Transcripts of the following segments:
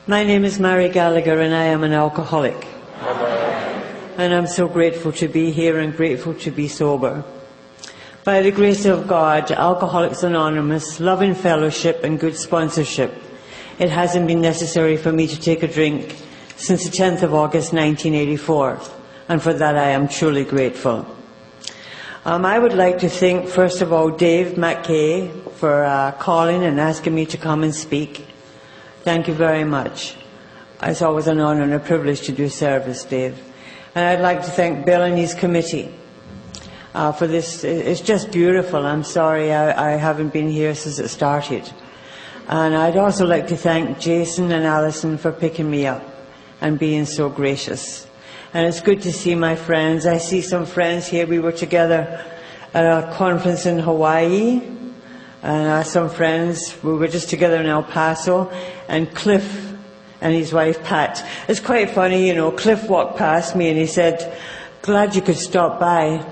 My name is Mary Gallagher and I am an alcoholic. And I'm so grateful to be here and grateful to be sober. By the grace of God, Alcoholics Anonymous, love and fellowship and good sponsorship, it hasn't been necessary for me to take a drink since the 10th of August 1984, and for that I am truly grateful. I would like to thank, first of all, Dave McKay for calling and asking me to come and speak. Thank you very much. It's always an honor and a privilege to do service, Dave. And I'd like to thank Bill and his committee for this. It's just beautiful. I'm sorry I haven't been here since it started. And I'd also like to thank Jason and Alison for picking me up and being so gracious. And it's good to see my friends. I see some friends here. We were together at a conference in Hawaii. And some friends, we were just together in El Paso. And Cliff and his wife Pat. It's quite funny, you know, Cliff walked past me and he said, "Glad you could stop by."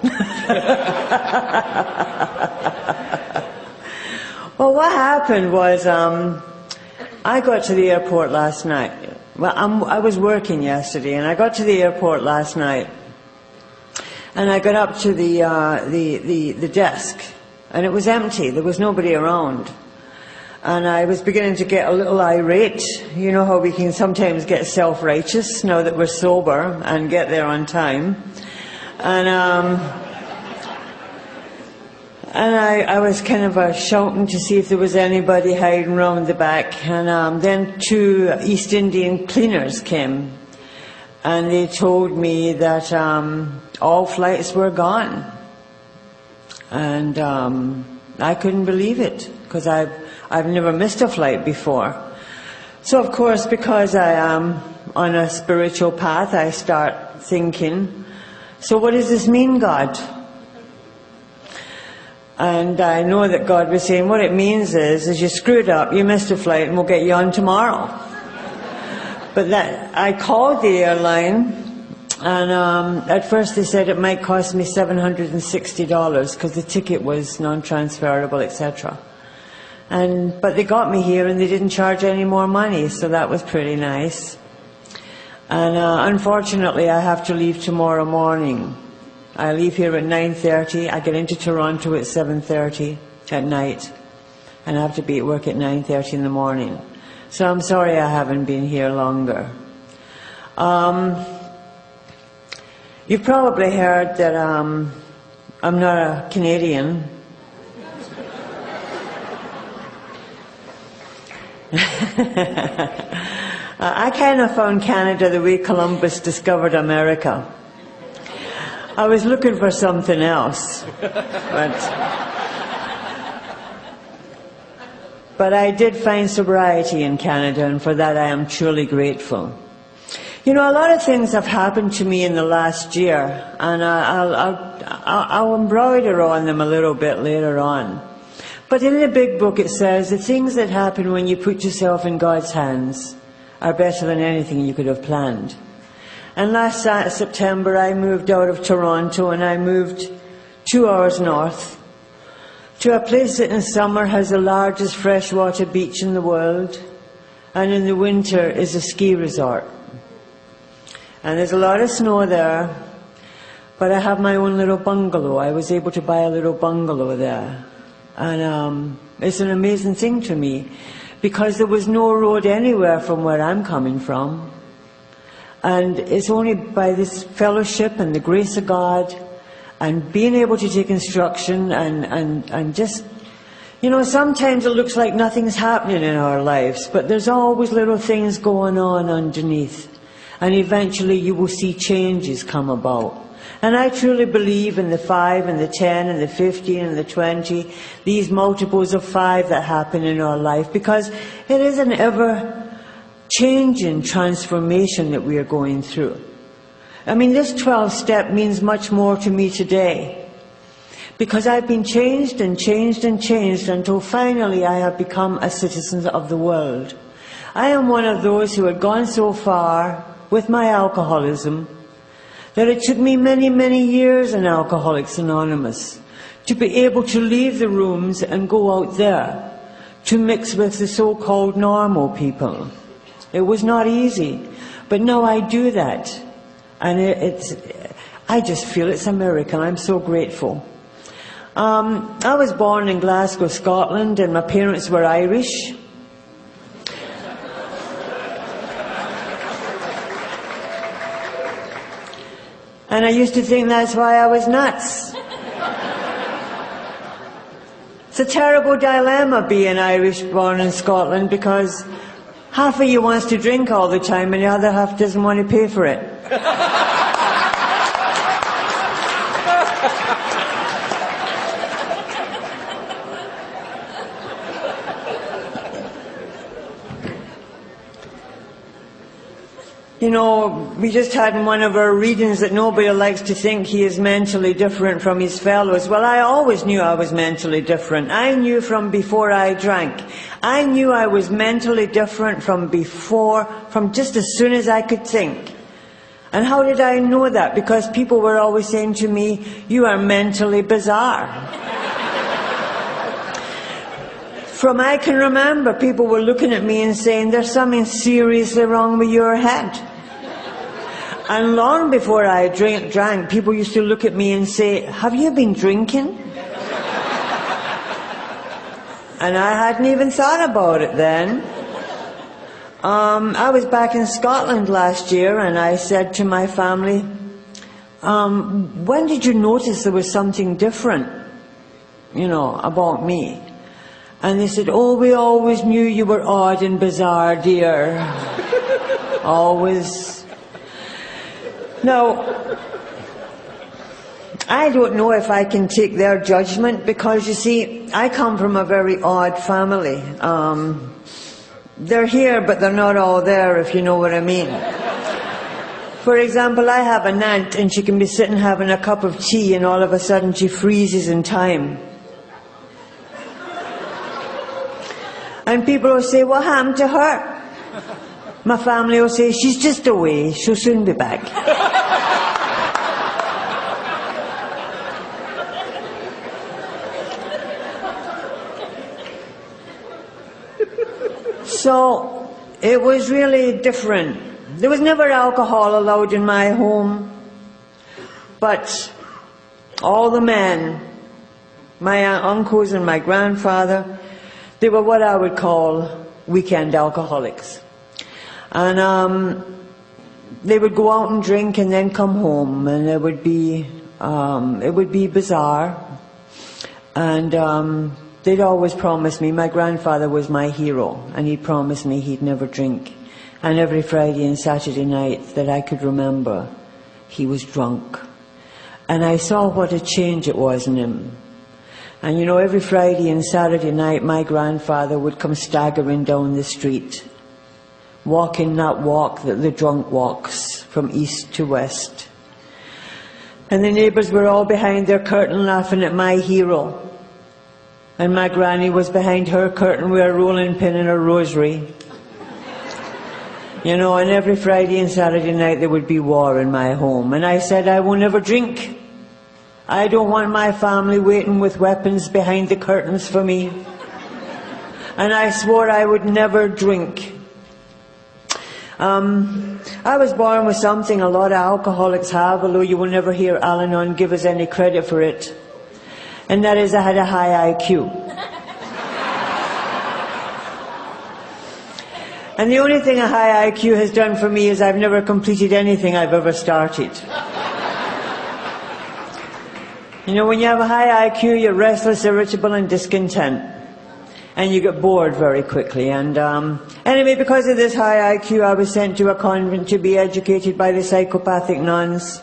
Well, what happened was I got to the airport last night. Well, I was working yesterday and I got to the airport last night and I got up to the desk and it was empty. There was nobody around. And I was beginning to get a little irate. You know how we can sometimes get self-righteous now that we're sober and get there on time. And I was kind of shouting to see if there was anybody hiding around the back. And then two East Indian cleaners came. And they told me that all flights were gone. And I couldn't believe it, because I've never missed a flight before. So of course, because I am on a spiritual path, I start thinking, so what does this mean, God? And I know that God was saying, what it means is you screwed up, you missed a flight, and we'll get you on tomorrow. But I called the airline, and at first they said it might cost me $760 because the ticket was non-transferable, etc. But they got me here and they didn't charge any more money, so that was pretty nice. And unfortunately I have to leave tomorrow morning. I leave here at 9:30, I get into Toronto at 7:30 at night, and I have to be at work at 9:30 in the morning. So I'm sorry I haven't been here longer. You've probably heard that I'm not a Canadian. I kind of found Canada the way Columbus discovered America. I was looking for something else, but I did find sobriety in Canada, and for that I am truly grateful. You know, a lot of things have happened to me in the last year, and I'll embroider on them a little bit later on. But in the big book it says the things that happen when you put yourself in God's hands are better than anything you could have planned. And last September I moved out of Toronto and I moved 2 hours north to a place that in summer has the largest freshwater beach in the world, and in the winter is a ski resort. And there's a lot of snow there, but I have my own little bungalow. I was able to buy a little bungalow there. And it's an amazing thing to me, because there was no road anywhere from where I'm coming from. And it's only by this fellowship and the grace of God and being able to take instruction and just, you know, sometimes it looks like nothing's happening in our lives, but there's always little things going on underneath. And eventually you will see changes come about. And I truly believe in the 5 and the 10 and the 15 and the 20, these multiples of 5 that happen in our life, because it is an ever-changing transformation that we are going through. I mean, this 12th step means much more to me today, because I've been changed and changed and changed until finally I have become a citizen of the world. I am one of those who had gone so far with my alcoholism that it took me many, many years in Alcoholics Anonymous to be able to leave the rooms and go out there to mix with the so-called normal people. It was not easy. But now I do that. And I just feel it's a miracle. I'm so grateful. I was born in Glasgow, Scotland, and my parents were Irish. And I used to think that's why I was nuts. It's a terrible dilemma being Irish born in Scotland, because half of you wants to drink all the time and the other half doesn't want to pay for it. You know, we just had in one of our readings that nobody likes to think he is mentally different from his fellows. Well, I always knew I was mentally different. I knew from before I drank. I knew I was mentally different from just as soon as I could think. And how did I know that? Because people were always saying to me, "You are mentally bizarre." From I can remember, people were looking at me and saying, "There's something seriously wrong with your head." And long before I drank, people used to look at me and say, "Have you been drinking?" And I hadn't even thought about it then. I was back in Scotland last year, and I said to my family, "When did you notice there was something different, about me?" And they said, "Oh, we always knew you were odd and bizarre, dear." Always. Now, I don't know if I can take their judgment, because, you see, I come from a very odd family. They're here, but they're not all there, if you know what I mean. For example, I have an aunt, and she can be sitting having a cup of tea, and all of a sudden she freezes in time. And people will say, "What happened to her?" My family will say, "She's just away, she'll soon be back." So, it was really different. There was never alcohol allowed in my home, but all the men, my uncles and my grandfather, they were what I would call weekend alcoholics. And they would go out and drink and then come home, and it would be bizarre. And they'd always promise me, my grandfather was my hero, and he'd promise me he'd never drink. And every Friday and Saturday night that I could remember, he was drunk. And I saw what a change it was in him. And every Friday and Saturday night, my grandfather would come staggering down the street, walking that walk that the drunk walks, from east to west. And the neighbours were all behind their curtain laughing at my hero. And my granny was behind her curtain with a rolling pin and a rosary. And every Friday and Saturday night there would be war in my home. And I said, "I will never drink. I don't want my family waiting with weapons behind the curtains for me." And I swore I would never drink. I was born with something a lot of alcoholics have, although you will never hear Al-Anon give us any credit for it. And that is, I had a high IQ. And the only thing a high IQ has done for me is I've never completed anything I've ever started. When you have a high IQ, you're restless, irritable, and discontent. And you get bored very quickly. And anyway, because of this high IQ, I was sent to a convent to be educated by the psychopathic nuns.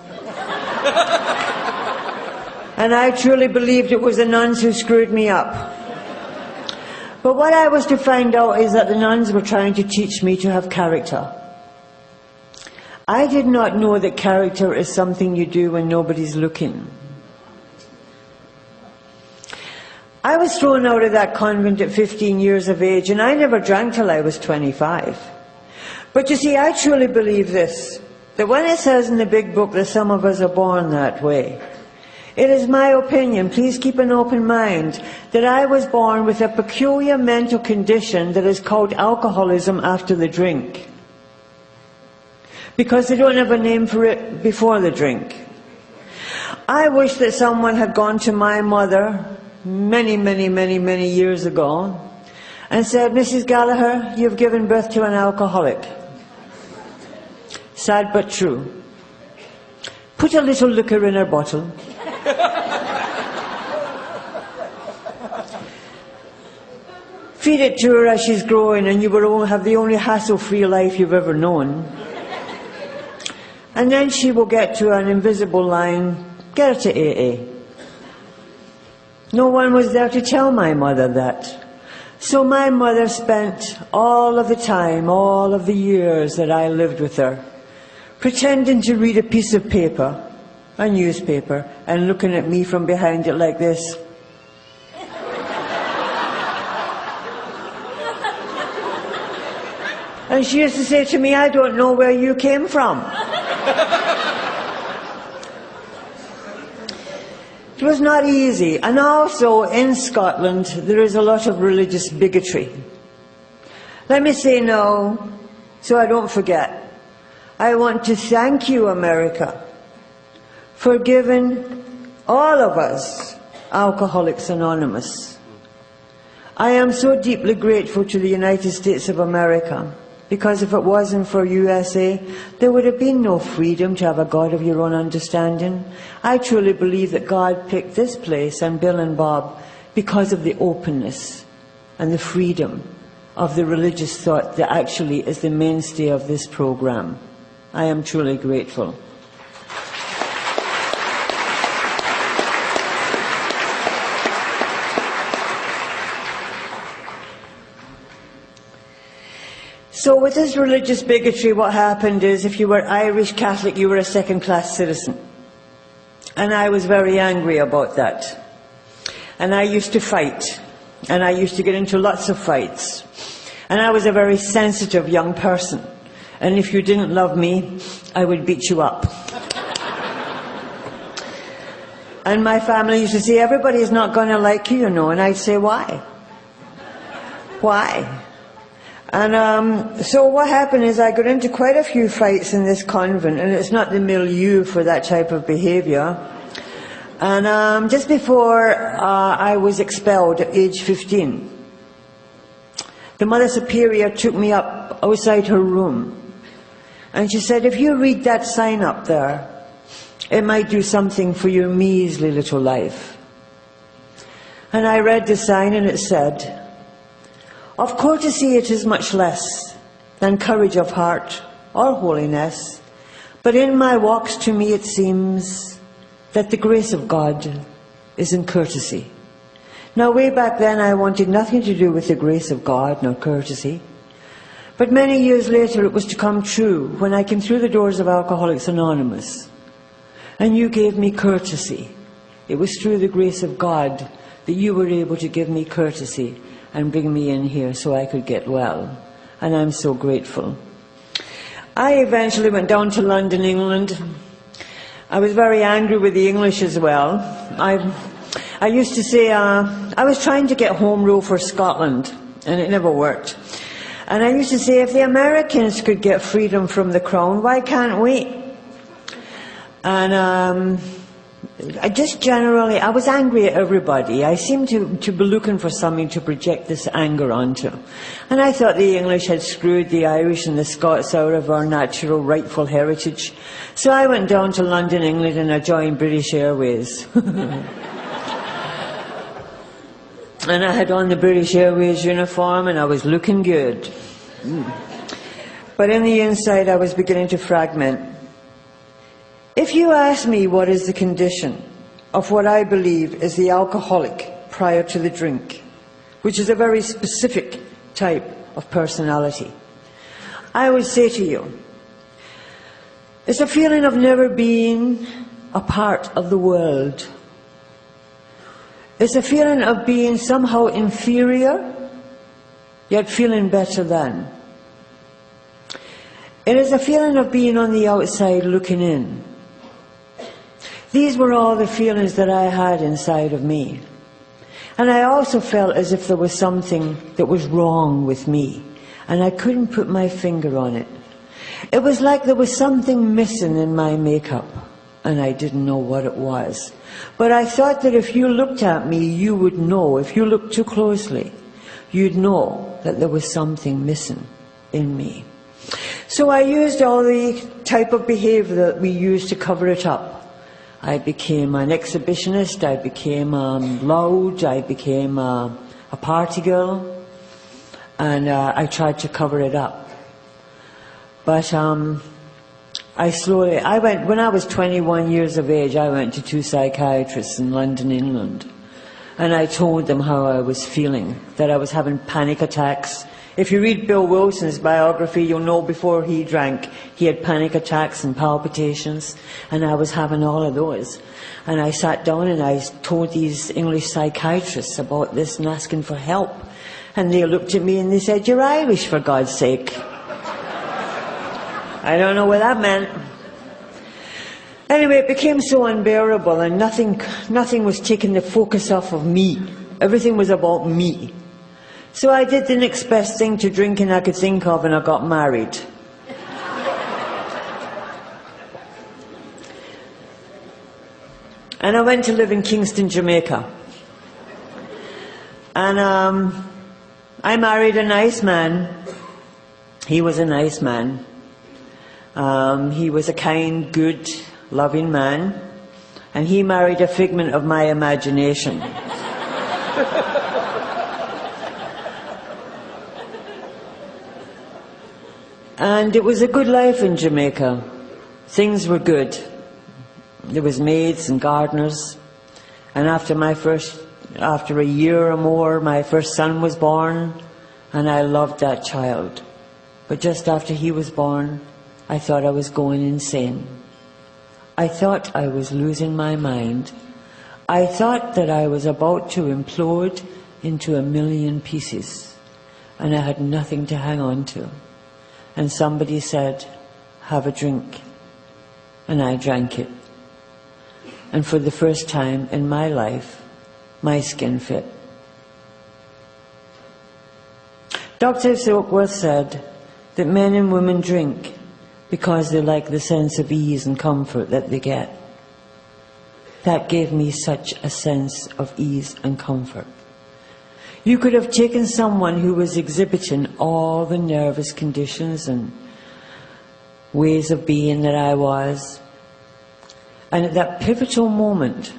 And I truly believed it was the nuns who screwed me up. But what I was to find out is that the nuns were trying to teach me to have character. I did not know that character is something you do when nobody's looking. I was thrown out of that convent at 15 years of age, and I never drank till I was 25. But you see, I truly believe this, that when it says in the big book that some of us are born that way, it is my opinion, please keep an open mind, that I was born with a peculiar mental condition that is called alcoholism after the drink. because they don't have a name for it before the drink. I wish that someone had gone to my mother many years ago and said, Mrs. Gallagher, you've given birth to an alcoholic. Sad but true. Put a little liquor in her bottle. Feed it to her as she's growing, and you will have the only hassle-free life you've ever known. And then she will get to an invisible line, get her to AA. No one was there to tell my mother that. So my mother spent all of the time, all of the years that I lived with her, pretending to read a piece of paper, a newspaper, and looking at me from behind it like this. And she used to say to me, I don't know where you came from. It was not easy. And also in Scotland, there is a lot of religious bigotry. Let me say now, so I don't forget. I want to thank you, America, for giving all of us Alcoholics Anonymous. I am so deeply grateful to the United States of America, because if it wasn't for USA, there would have been no freedom to have a God of your own understanding. I truly believe that God picked this place and Bill and Bob because of the openness and the freedom of the religious thought that actually is the mainstay of this program. I am truly grateful. So with this religious bigotry, what happened is if you were Irish Catholic, you were a second-class citizen. And I was very angry about that. And I used to fight. And I used to get into lots of fights. And I was a very sensitive young person. And if you didn't love me, I would beat you up. And my family used to say, everybody is not going to like you, you know. And I'd say, why? Why? And so what happened is I got into quite a few fights in this convent, and it's not the milieu for that type of behaviour. And just before I was expelled at age 15, the Mother Superior took me up outside her room, and she said, if you read that sign up there, it might do something for your measly little life. And I read the sign, and it said, of courtesy it is much less than courage of heart or holiness, but in my walks to me it seems that the grace of God is in courtesy. Now way back then I wanted nothing to do with the grace of God nor courtesy, but many years later it was to come true when I came through the doors of Alcoholics Anonymous and you gave me courtesy. It was through the grace of God that you were able to give me courtesy and bring me in here so I could get well. And I'm so grateful. I eventually went down to London, England. I was very angry with the English as well. I used to say, I was trying to get home rule for Scotland, and it never worked. And I used to say, if the Americans could get freedom from the Crown, why can't we? And I just generally, I was angry at everybody. I seemed to be looking for something to project this anger onto. And I thought the English had screwed the Irish and the Scots out of our natural rightful heritage. So I went down to London, England, and I joined British Airways. And I had on the British Airways uniform and I was looking good. But in the inside I was beginning to fragment. If you ask me what is the condition of what I believe is the alcoholic prior to the drink, which is a very specific type of personality, I would say to you, it's a feeling of never being a part of the world. It's a feeling of being somehow inferior, yet feeling better than. It is a feeling of being on the outside looking in. These were all the feelings that I had inside of me. And I also felt as if there was something that was wrong with me, and I couldn't put my finger on it. It was like there was something missing in my makeup, and I didn't know what it was. But I thought that if you looked at me, you would know. If you looked too closely, you'd know that there was something missing in me. So I used all the type of behavior that we use to cover it up. I became an exhibitionist, I became loud, I became a party girl, and I tried to cover it up. But when I was 21 years of age, I went to 2 psychiatrists in London, England, and I told them how I was feeling, that I was having panic attacks. If you read Bill Wilson's biography, you'll know before he drank, he had panic attacks and palpitations, and I was having all of those. And I sat down and I told these English psychiatrists about this and asking for help. And they looked at me and they said, "You're Irish, for God's sake." I don't know what that meant. Anyway, it became so unbearable, and nothing was taking the focus off of me. Everything was about me. So I did the next best thing to drinking I could think of, and I got married. And I went to live in Kingston, Jamaica. And I married a nice man. He was a nice man. He was a kind, good, loving man. And he married a figment of my imagination. And it was a good life in Jamaica. Things were good. There was maids and gardeners. And after a year or more, my first son was born, and I loved that child. But just after he was born, I thought I was going insane. I thought I was losing my mind. I thought that I was about to implode into a million pieces, and I had nothing to hang on to. And somebody said, "Have a drink." And I drank it. And for the first time in my life, my skin fit. Dr. Silkworth said that men and women drink because they like the sense of ease and comfort that they get. That gave me such a sense of ease and comfort. You could have taken someone who was exhibiting all the nervous conditions and ways of being that I was, and at that pivotal moment,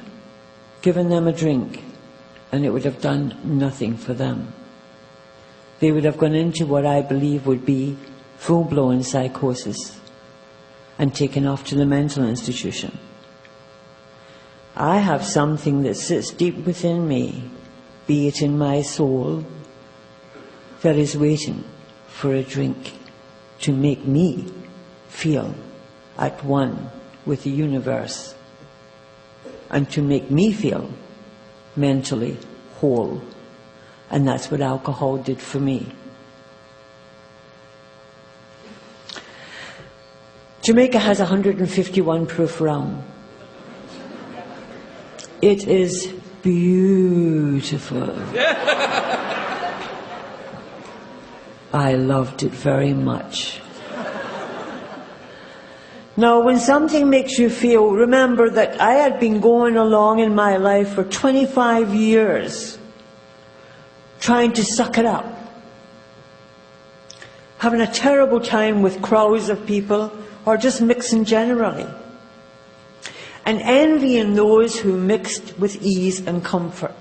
given them a drink, and it would have done nothing for them. They would have gone into what I believe would be full-blown psychosis and taken off to the mental institution. I have something that sits deep within me, be it in my soul, that is waiting for a drink to make me feel at one with the universe and to make me feel mentally whole. And that's what alcohol did for me. Jamaica has 151 proof rum. It is beautiful. I loved it very much. Now, when something makes you feel, remember that I had been going along in my life for 25 years trying to suck it up, having a terrible time with crowds of people or just mixing generally, and envying those who mixed with ease and comfort.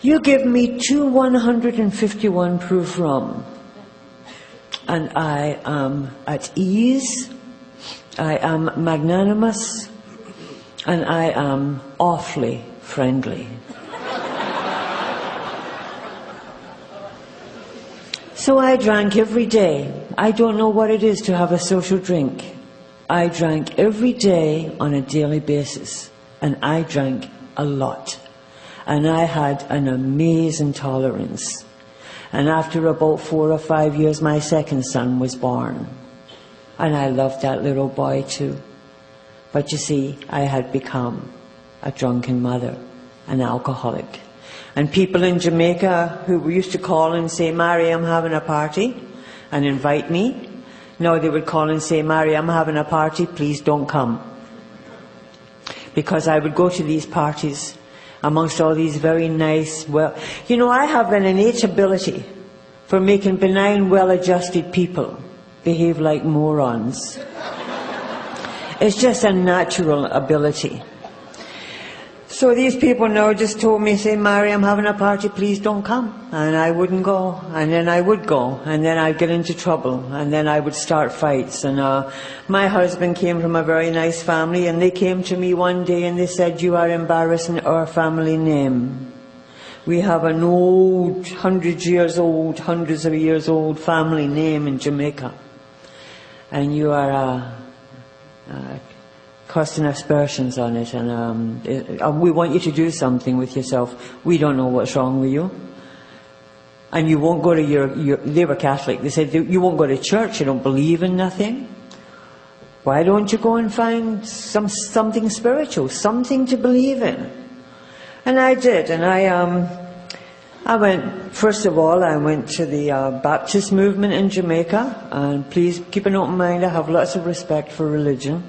You give me 2 151 proof rum, and I am at ease, I am magnanimous, and I am awfully friendly. So I drank every day. I don't know what it is to have a social drink. I drank every day on a daily basis, and I drank a lot. And I had an amazing tolerance. And after about 4 or 5 years, my second son was born. And I loved that little boy too. But you see, I had become a drunken mother, an alcoholic. And people in Jamaica who used to call and say, "Mary, I'm having a party," and invite me, No, they would call and say, Mary, I'm having a party, please don't come. Because I would go to these parties amongst all these very nice, I have an innate ability for making benign, well-adjusted people behave like morons. It's just a natural ability. So these people now just told me, say, Mary, I'm having a party, please don't come. And I wouldn't go. And then I would go. And then I'd get into trouble. And then I would start fights. And my husband came from a very nice family, and they came to me one day and they said, you are embarrassing our family name. We have an old, hundreds of years old family name in Jamaica. And you are casting aspersions on it, and we want you to do something with yourself. We don't know what's wrong with you. And you won't go to they were Catholic, they said, you won't go to church, you don't believe in nothing. Why don't you go and find something spiritual, something to believe in? And I did, and I went, first of all, I went to the Baptist movement in Jamaica, and please keep an open mind, I have lots of respect for religion.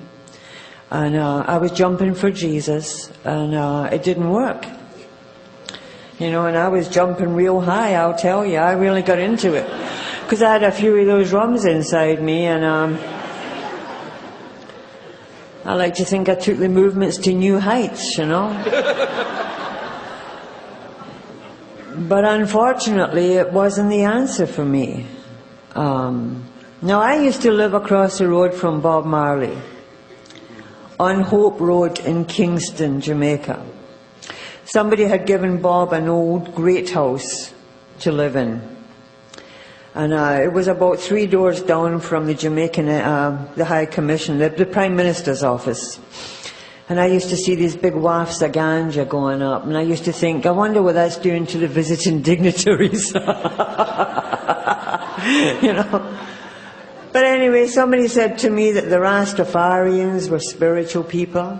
And I was jumping for Jesus, and it didn't work. And I was jumping real high, I'll tell you. I really got into it. Because I had a few of those rums inside me, and I like to think I took the movements to new heights, But unfortunately, it wasn't the answer for me. Now, I used to live across the road from Bob Marley, on Hope Road in Kingston, Jamaica. Somebody had given Bob an old great house to live in. And it was about 3 doors down from the Jamaican, the High Commission, the Prime Minister's office. And I used to see these big wafts of ganja going up, and I used to think, I wonder what that's doing to the visiting dignitaries. But anyway, somebody said to me that the Rastafarians were spiritual people.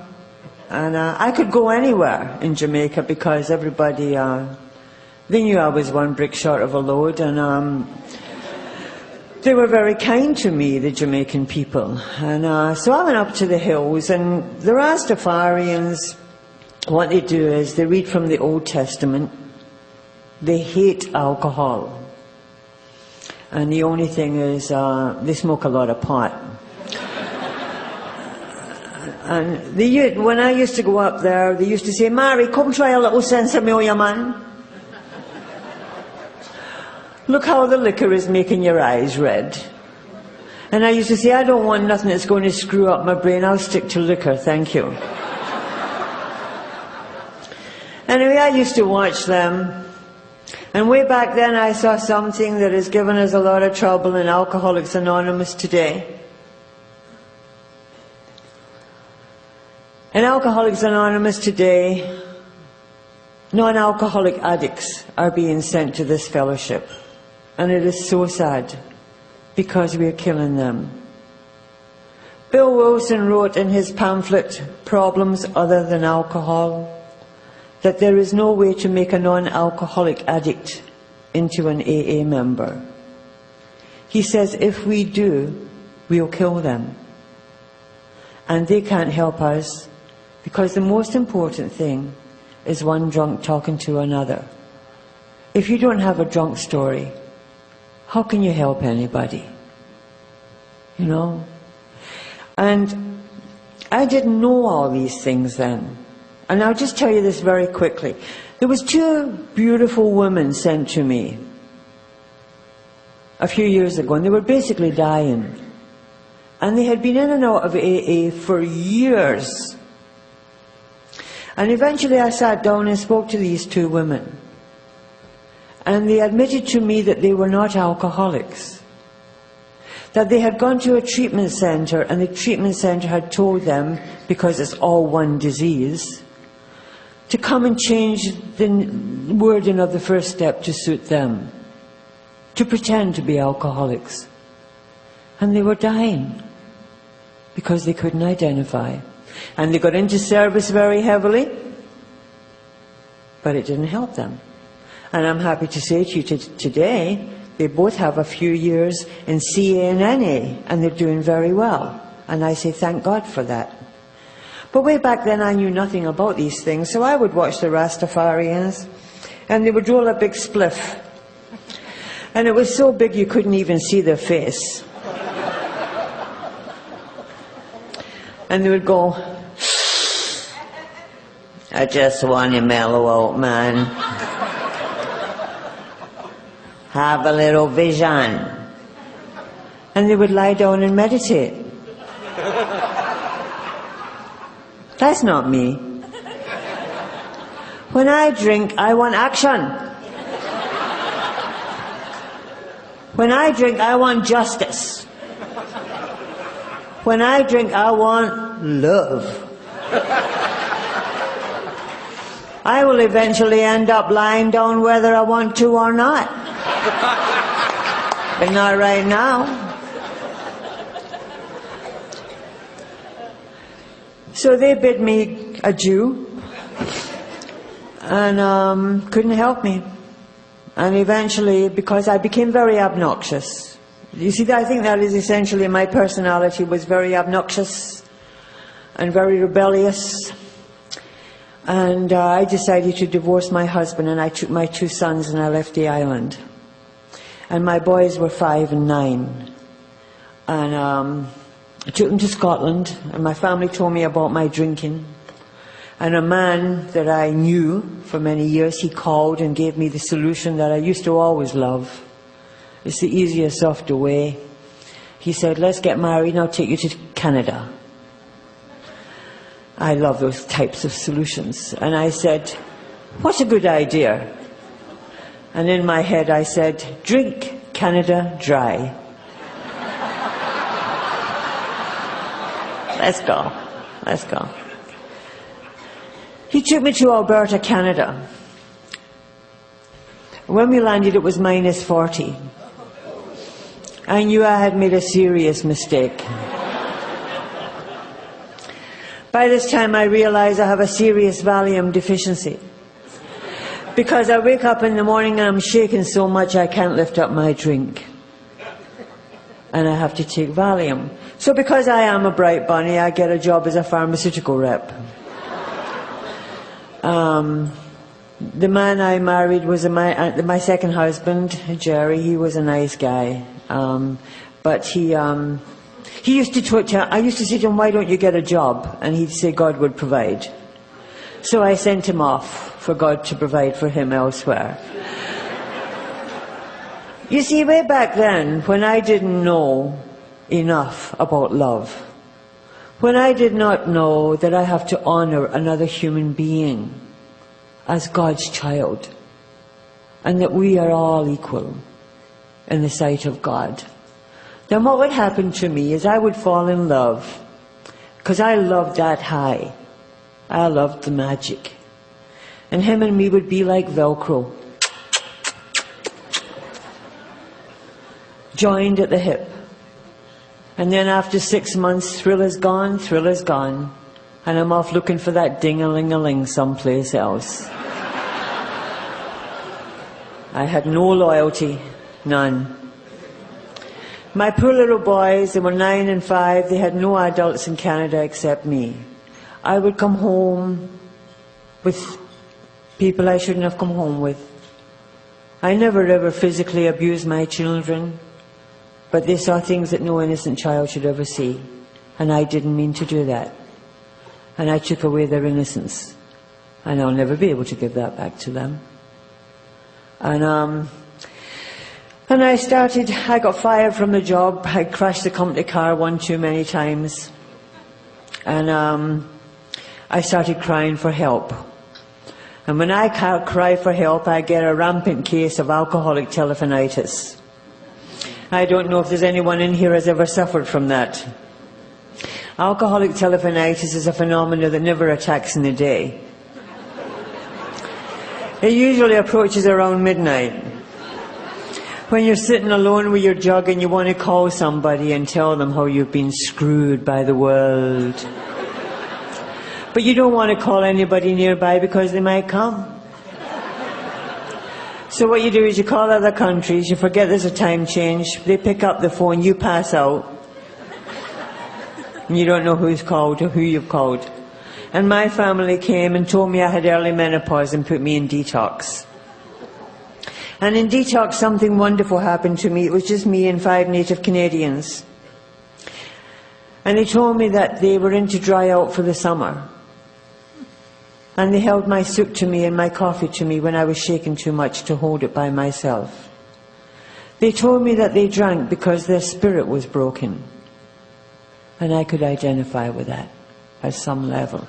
And I could go anywhere in Jamaica because everybody, they knew I was one brick short of a load. And they were very kind to me, the Jamaican people. And so I went up to the hills, and the Rastafarians, what they do is they read from the Old Testament. They hate alcohol. And the only thing is, they smoke a lot of pot. And when I used to go up there, they used to say, Mary, come try a little Sensimilia, man. Look how the liquor is making your eyes red. And I used to say, I don't want nothing that's going to screw up my brain. I'll stick to liquor, thank you. Anyway, I used to watch them. And way back then I saw something that has given us a lot of trouble in Alcoholics Anonymous today. In Alcoholics Anonymous today, non-alcoholic addicts are being sent to this fellowship. And it is so sad, because we are killing them. Bill Wilson wrote in his pamphlet, Problems Other Than Alcohol, that there is no way to make a non-alcoholic addict into an AA member. He says if we do, we'll kill them. And they can't help us, because the most important thing is one drunk talking to another. If you don't have a drunk story, how can you help anybody? And I didn't know all these things then. And I'll just tell you this very quickly. There was 2 beautiful women sent to me a few years ago, and they were basically dying. And they had been in and out of AA for years. And eventually I sat down and spoke to these 2 women. And they admitted to me that they were not alcoholics. That they had gone to a treatment center, and the treatment center had told them, because it's all one disease, to come and change the wording of the first step to suit them, to pretend to be alcoholics. And they were dying because they couldn't identify. And they got into service very heavily, but it didn't help them. And I'm happy to say to you today They both have a few years in CA and NA, and they're doing very well. And I say, thank God for that. But way back then I knew nothing about these things, so I would watch the Rastafarians, and they would roll a big spliff. And it was so big you couldn't even see their face. And they would go, I just want to mellow out, man. Have a little vision. And they would lie down and meditate. That's not me. When I drink, I want action. When I drink, I want justice. When I drink, I want love. I will eventually end up lying down whether I want to or not. But not right now. So they bid me adieu and couldn't help me. And eventually, because I became very obnoxious. You see, I think that is essentially my personality, was very obnoxious and very rebellious. And I decided to divorce my husband, and I took my 2 sons and I left the island. And my boys were 5 and 9. And I took them to Scotland, and my family told me about my drinking. And a man that I knew for many years, he called and gave me the solution that I used to always love. It's the easier, softer way. He said, let's get married and I'll take you to Canada. I love those types of solutions. And I said, what a good idea. And in my head I said, drink Canada dry. Let's go. Let's go. He took me to Alberta, Canada. When we landed, it was minus 40. I knew I had made a serious mistake. By this time, I realized I have a serious Valium deficiency. Because I wake up in the morning and I'm shaking so much I can't lift up my drink. And I have to take Valium. So because I am a bright bunny, I get a job as a pharmaceutical rep. The man I married was my second husband, Jerry. He was a nice guy. But he used to I used to say to him, why don't you get a job? And he'd say God would provide. So I sent him off for God to provide for him elsewhere. You see, way back then, when I didn't know enough about love, when I did not know that I have to honor another human being as God's child, and that we are all equal in the sight of God, then what would happen to me is I would fall in love, because I loved that high. I loved the magic. And him and me would be like Velcro, joined at the hip. And then after 6 months, thrill is gone, and I'm off looking for that ding-a-ling-a-ling someplace else. I had no loyalty, none. My poor little boys, they were 9 and 5, they had no adults in Canada except me. I would come home with people I shouldn't have come home with. I never ever physically abused my children, but they saw things that no innocent child should ever see. And I didn't mean to do that. And I took away their innocence. And I'll never be able to give that back to them. And I got fired from the job. I crashed the company car one too many times. And I started crying for help. And when I cry for help, I get a rampant case of alcoholic telephonitis. I don't know if there's anyone in here has ever suffered from that. Alcoholic telephonitis is a phenomenon that never attacks in the day. It usually approaches around midnight. When you're sitting alone with your jug and you want to call somebody and tell them how you've been screwed by the world. But you don't want to call anybody nearby because they might come. So what you do is you call other countries, you forget there's a time change, they pick up the phone, you pass out, and you don't know who's called or who you've called. And my family came and told me I had early menopause and put me in detox. And in detox something wonderful happened to me. It was just me and 5 native Canadians. And they told me that they were in to dry out for the summer. And they held my soup to me and my coffee to me when I was shaking too much to hold it by myself. They told me that they drank because their spirit was broken. And I could identify with that at some level.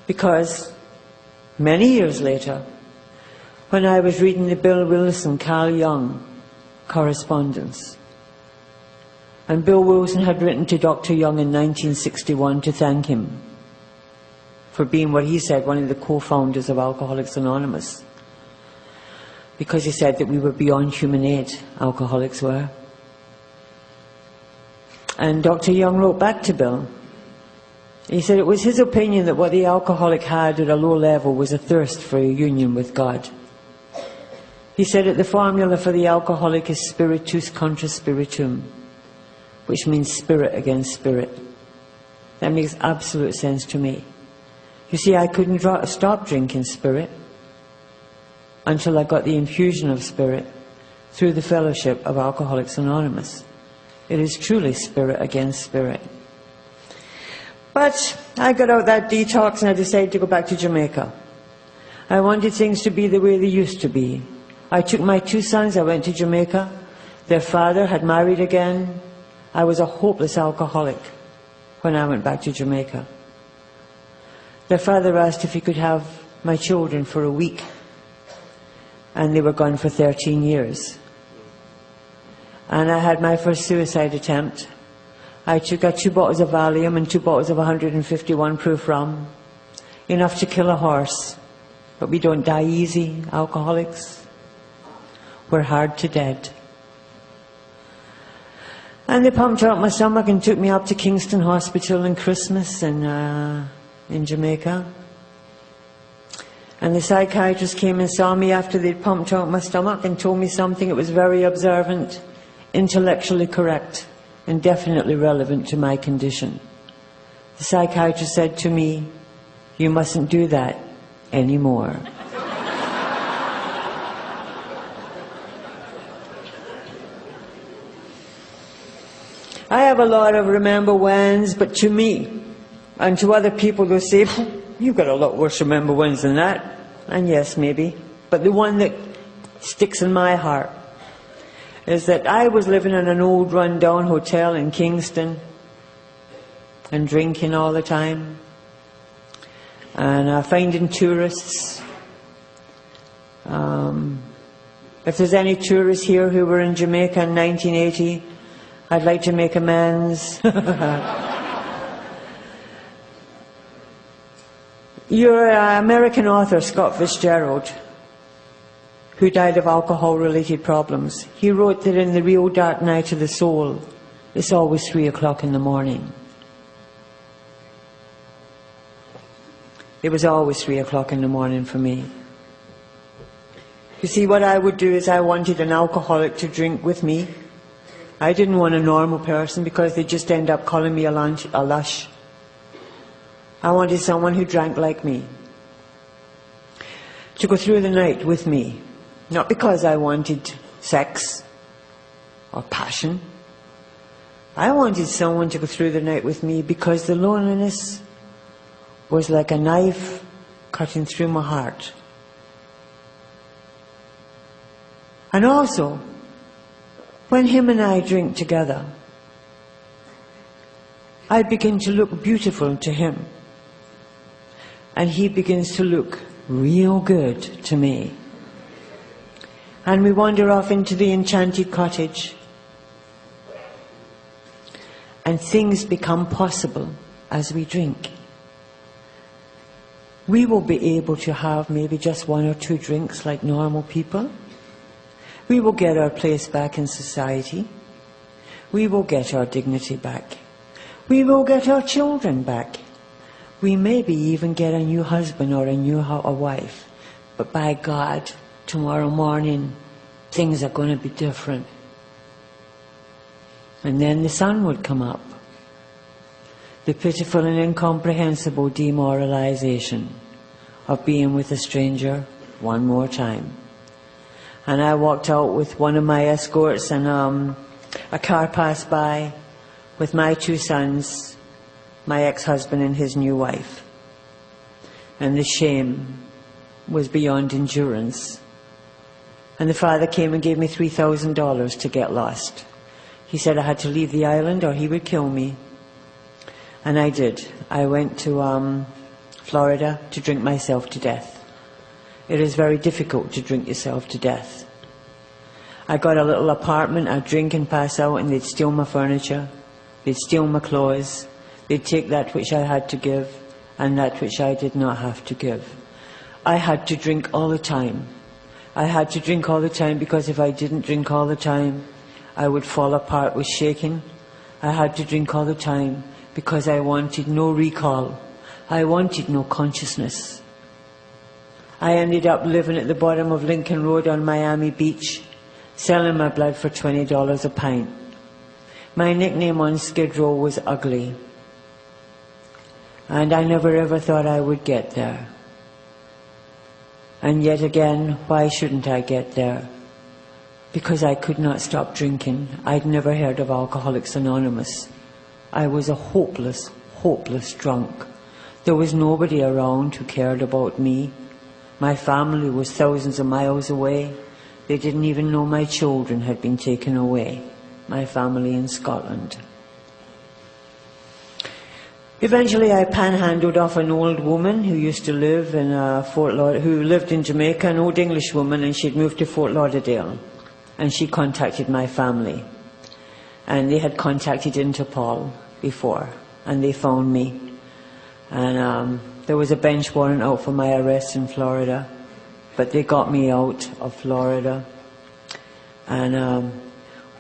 Because many years later, when I was reading the Bill Wilson, Carl Jung correspondence, and Bill Wilson had written to Dr. Jung in 1961 to thank him for being what he said, one of the co-founders of Alcoholics Anonymous. Because he said that we were beyond human aid, alcoholics were. And Dr. Jung wrote back to Bill. He said it was his opinion that what the alcoholic had at a low level was a thirst for a union with God. He said that the formula for the alcoholic is spiritus contra spiritum, which means spirit against spirit. That makes absolute sense to me. You see, I couldn't stop drinking spirit until I got the infusion of spirit through the fellowship of Alcoholics Anonymous. It is truly spirit against spirit. But I got out that detox and I decided to go back to Jamaica. I wanted things to be the way they used to be. I took my 2 sons, I went to Jamaica. Their father had married again. I was a hopeless alcoholic when I went back to Jamaica. Their father asked if he could have my children for a week, and they were gone for 13 years. And I had my first suicide attempt. I took 2 bottles of Valium and 2 bottles of 151 proof rum, enough to kill a horse. But we don't die easy, alcoholics. We're hard to dead. And they pumped out my stomach and took me up to Kingston Hospital in Christmas in Jamaica. And the psychiatrist came and saw me after they'd pumped out my stomach and told me something that was very observant, intellectually correct, and definitely relevant to my condition. The psychiatrist said to me, "You mustn't do that anymore." I have a lot of remember whens, but to me, and to other people they'll say, "You've got a lot worse remember whens than that." And yes, maybe. But the one that sticks in my heart is that I was living in an old run-down hotel in Kingston and drinking all the time and finding tourists. If there's any tourists here who were in Jamaica in 1980, I'd like to make amends. Your American author, Scott Fitzgerald, who died of alcohol-related problems, he wrote that in the real dark night of the soul, it's always 3 o'clock in the morning. It was always 3 o'clock in the morning for me. You see, what I would do is I wanted an alcoholic to drink with me. I didn't want a normal person because they'd just end up calling me a lush. I wanted someone who drank like me, to go through the night with me. Not because I wanted sex or passion. I wanted someone to go through the night with me because the loneliness was like a knife cutting through my heart. And also, when him and I drink together, I begin to look beautiful to him. And he begins to look real good to me. And we wander off into the enchanted cottage. And things become possible as we drink. We will be able to have maybe just 1 or 2 drinks like normal people. We will get our place back in society. We will get our dignity back. We will get our children back. We maybe even get a new husband or a new wife. But by God, tomorrow morning things are going to be different. And then the sun would come up. The pitiful and incomprehensible demoralization of being with a stranger one more time. And I walked out with one of my escorts, and a car passed by with my 2 sons, my ex-husband and his new wife. And the shame was beyond endurance. And the father came and gave me $3,000 to get lost. He said I had to leave the island or he would kill me. And I did. I went to Florida to drink myself to death. It is very difficult to drink yourself to death. I got a little apartment, I'd drink and pass out, and they'd steal my furniture, they'd steal my clothes, they'd take that which I had to give and that which I did not have to give. I had to drink all the time. I had to drink all the time because if I didn't drink all the time, I would fall apart with shaking. I had to drink all the time because I wanted no recall. I wanted no consciousness. I ended up living at the bottom of Lincoln Road on Miami Beach, selling my blood for $20 a pint. My nickname on Skid Row was Ugly. And I never ever thought I would get there. And yet again, why shouldn't I get there? Because I could not stop drinking. I'd never heard of Alcoholics Anonymous. I was a hopeless, hopeless drunk. There was nobody around who cared about me. My family was thousands of miles away. They didn't even know my children had been taken away. My family in Scotland. Eventually I panhandled off an old woman who used to live in who lived in Jamaica, an old English woman, and she'd moved to Fort Lauderdale. And she contacted my family. And they had contacted Interpol before, and they found me. And there was a bench warrant out for my arrest in Florida, but they got me out of Florida. And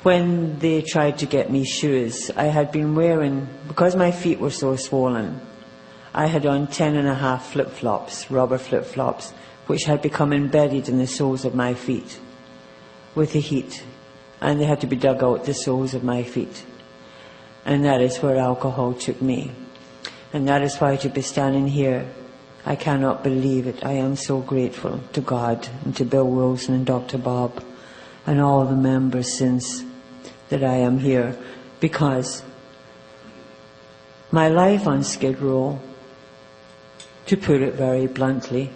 when they tried to get me shoes, I had been wearing, because my feet were so swollen, I had on 10.5 flip-flops, rubber flip-flops, which had become embedded in the soles of my feet with the heat. And they had to be dug out, the soles of my feet. And that is where alcohol took me. And that is why to be standing here, I cannot believe it. I am so grateful to God and to Bill Wilson and Dr. Bob and all the members since that I am here, because my life on Skid Row, to put it very bluntly,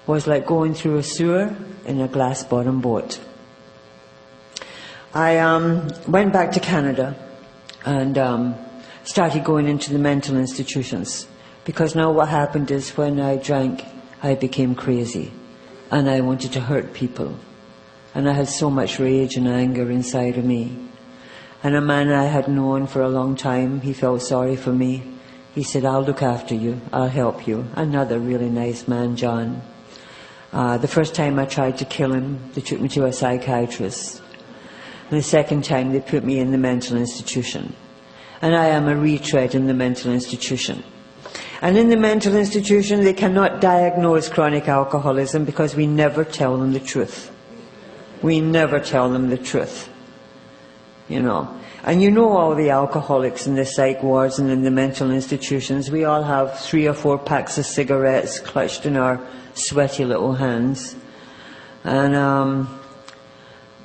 was like going through a sewer in a glass-bottom boat. I went back to Canada and started going into the mental institutions, because now what happened is when I drank, I became crazy and I wanted to hurt people, and I had so much rage and anger inside of me. And a man I had known for a long time, he felt sorry for me. He said, "I'll look after you, I'll help you." Another really nice man, John. The first time I tried to kill him, they took me to a psychiatrist. And the second time they put me in the mental institution. And I am a retread in the mental institution. And in the mental institution, they cannot diagnose chronic alcoholism because we never tell them the truth. We never tell them the truth. You know. And you know all the alcoholics in the psych wards and in the mental institutions. We all have 3 or 4 packs of cigarettes clutched in our sweaty little hands. And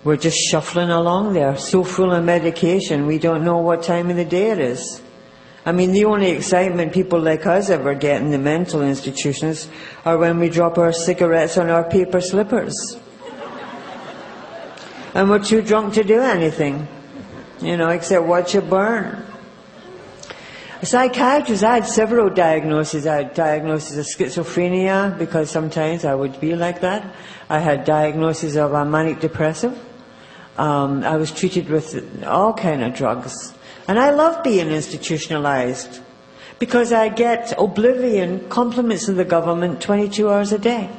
we're just shuffling along there, so full of medication, we don't know what time of the day it is. I mean, the only excitement people like us ever get in the mental institutions are when we drop our cigarettes on our paper slippers. And we're too drunk to do anything, you know, except watch it burn. A psychiatrist, I had several diagnoses. I had diagnosis of schizophrenia, because sometimes I would be like that. I had diagnosis of a manic depressive. I was treated with all kind of drugs. And I love being institutionalized, because I get oblivion compliments of the government 22 hours a day.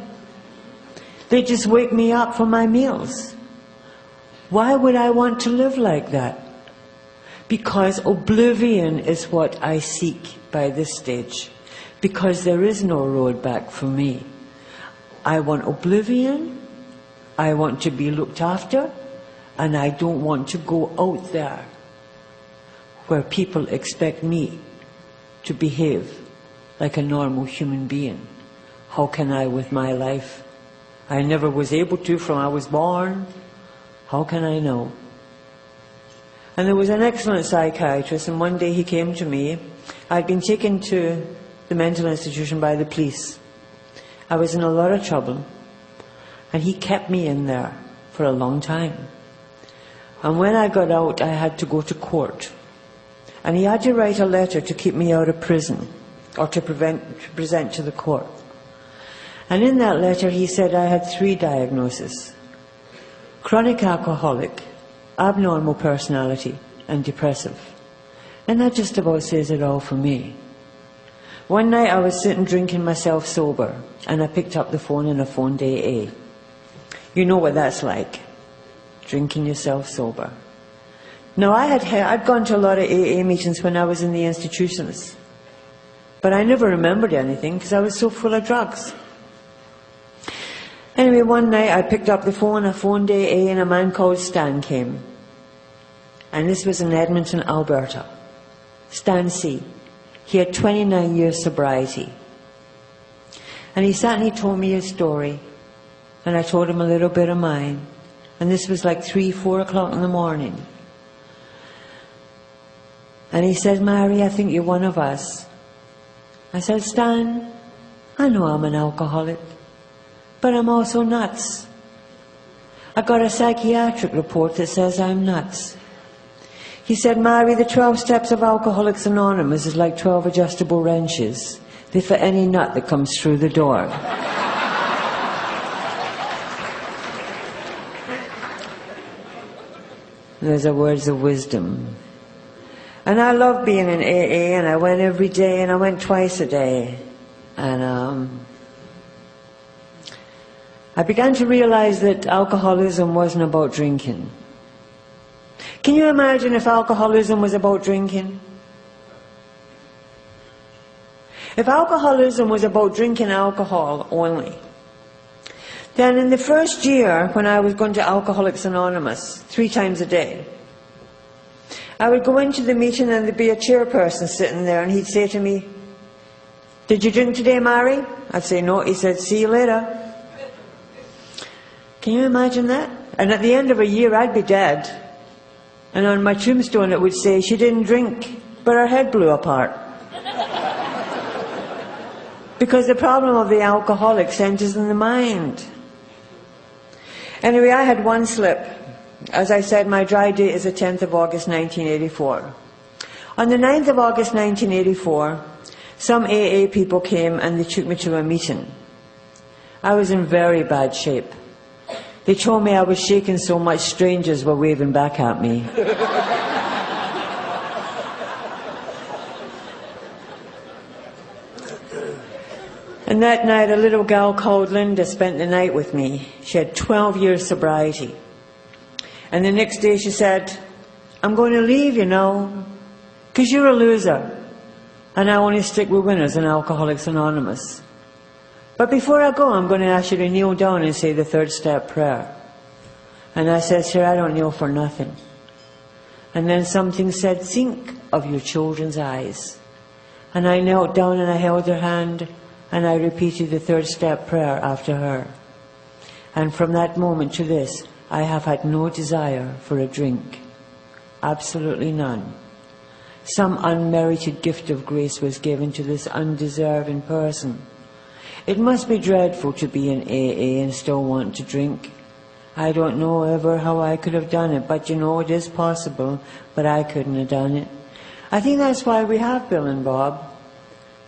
They just wake me up for my meals. Why would I want to live like that? Because oblivion is what I seek by this stage. Because there is no road back for me. I want oblivion, I want to be looked after, and I don't want to go out there where people expect me to behave like a normal human being. How can I with my life? I never was able to from I was born. How can I know? And there was an excellent psychiatrist, and one day he came to me. I'd been taken to the mental institution by the police. I was in a lot of trouble, and he kept me in there for a long time. And when I got out, I had to go to court. And he had to write a letter to keep me out of prison, or to present to the court. And in that letter he said I had 3 diagnoses: chronic alcoholic, abnormal personality, and depressive. And that just about says it all for me. One night I was sitting drinking myself sober, and I picked up the phone and I phoned AA. You know what that's like, drinking yourself sober. Now I'd gone to a lot of AA meetings when I was in the institutions, but I never remembered anything because I was so full of drugs. Anyway, one night I picked up the phone, I phoned AA, and a man called Stan came. And this was in Edmonton, Alberta. Stan C. He had 29 years sobriety. And he sat and he told me his story. And I told him a little bit of mine. And this was like 3, 4 o'clock in the morning. And he said, "Mary, I think you're one of us." I said, "Stan, I know I'm an alcoholic, but I'm also nuts. I got a psychiatric report that says I'm nuts." He said, "Mary, the 12 steps of Alcoholics Anonymous is like 12 adjustable wrenches. They fit any nut that comes through the door." Those are words of wisdom. And I love being in AA, and I went every day, and I went twice a day. And I began to realize that alcoholism wasn't about drinking. Can you imagine if alcoholism was about drinking? If alcoholism was about drinking alcohol only, then in the first year when I was going to Alcoholics Anonymous 3 times a day, I would go into the meeting and there'd be a chairperson sitting there, and he'd say to me, "Did you drink today, Mary?" I'd say, "No." He said, "See you later." Can you imagine that? And at the end of a year I'd be dead. And on my tombstone it would say, "She didn't drink, but her head blew apart." Because the problem of the alcoholic centers in the mind. Anyway, I had one slip. As I said, my dry date is the 10th of August 1984. On the 9th of August 1984, some AA people came and they took me to a meeting. I was in very bad shape. They told me I was shaking so much strangers were waving back at me. And that night a little gal called Linda spent the night with me. She had 12 years sobriety. And the next day she said, "I'm going to leave, you know, because you're a loser. And I only stick with winners in Alcoholics Anonymous. But before I go, I'm going to ask you to kneel down and say the 3rd step prayer." And I said, "Sir, I don't kneel for nothing." And then something said, "Think of your children's eyes." And I knelt down and I held her hand and I repeated the 3rd step prayer after her. And from that moment to this, I have had no desire for a drink. Absolutely none. Some unmerited gift of grace was given to this undeserving person. It must be dreadful to be in AA and still want to drink. I don't know ever how I could have done it, but you know, it is possible, but I couldn't have done it. I think that's why we have Bill and Bob.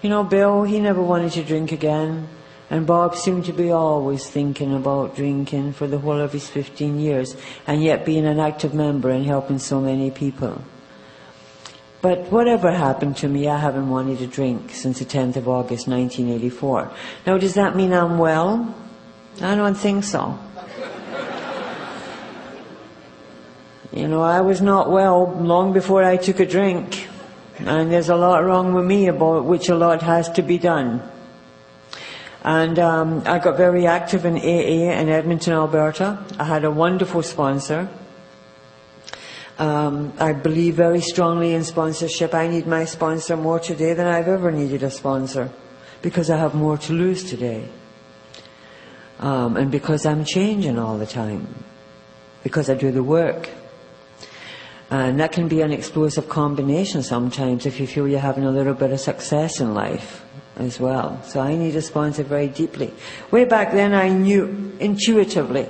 You know, Bill, he never wanted to drink again, and Bob seemed to be always thinking about drinking for the whole of his 15 years, and yet being an active member and helping so many people. But whatever happened to me, I haven't wanted to drink since the 10th of August 1984. Now, does that mean I'm well? I don't think so. You know, I was not well long before I took a drink. And there's a lot wrong with me, about which a lot has to be done. And I got very active in AA in Edmonton, Alberta. I had a wonderful sponsor. I believe very strongly in sponsorship. I need my sponsor more today than I've ever needed a sponsor, because I have more to lose today. And because I'm changing all the time, because I do the work. And that can be an explosive combination sometimes if you feel you're having a little bit of success in life as well. So I need a sponsor very deeply. Way back then I knew intuitively,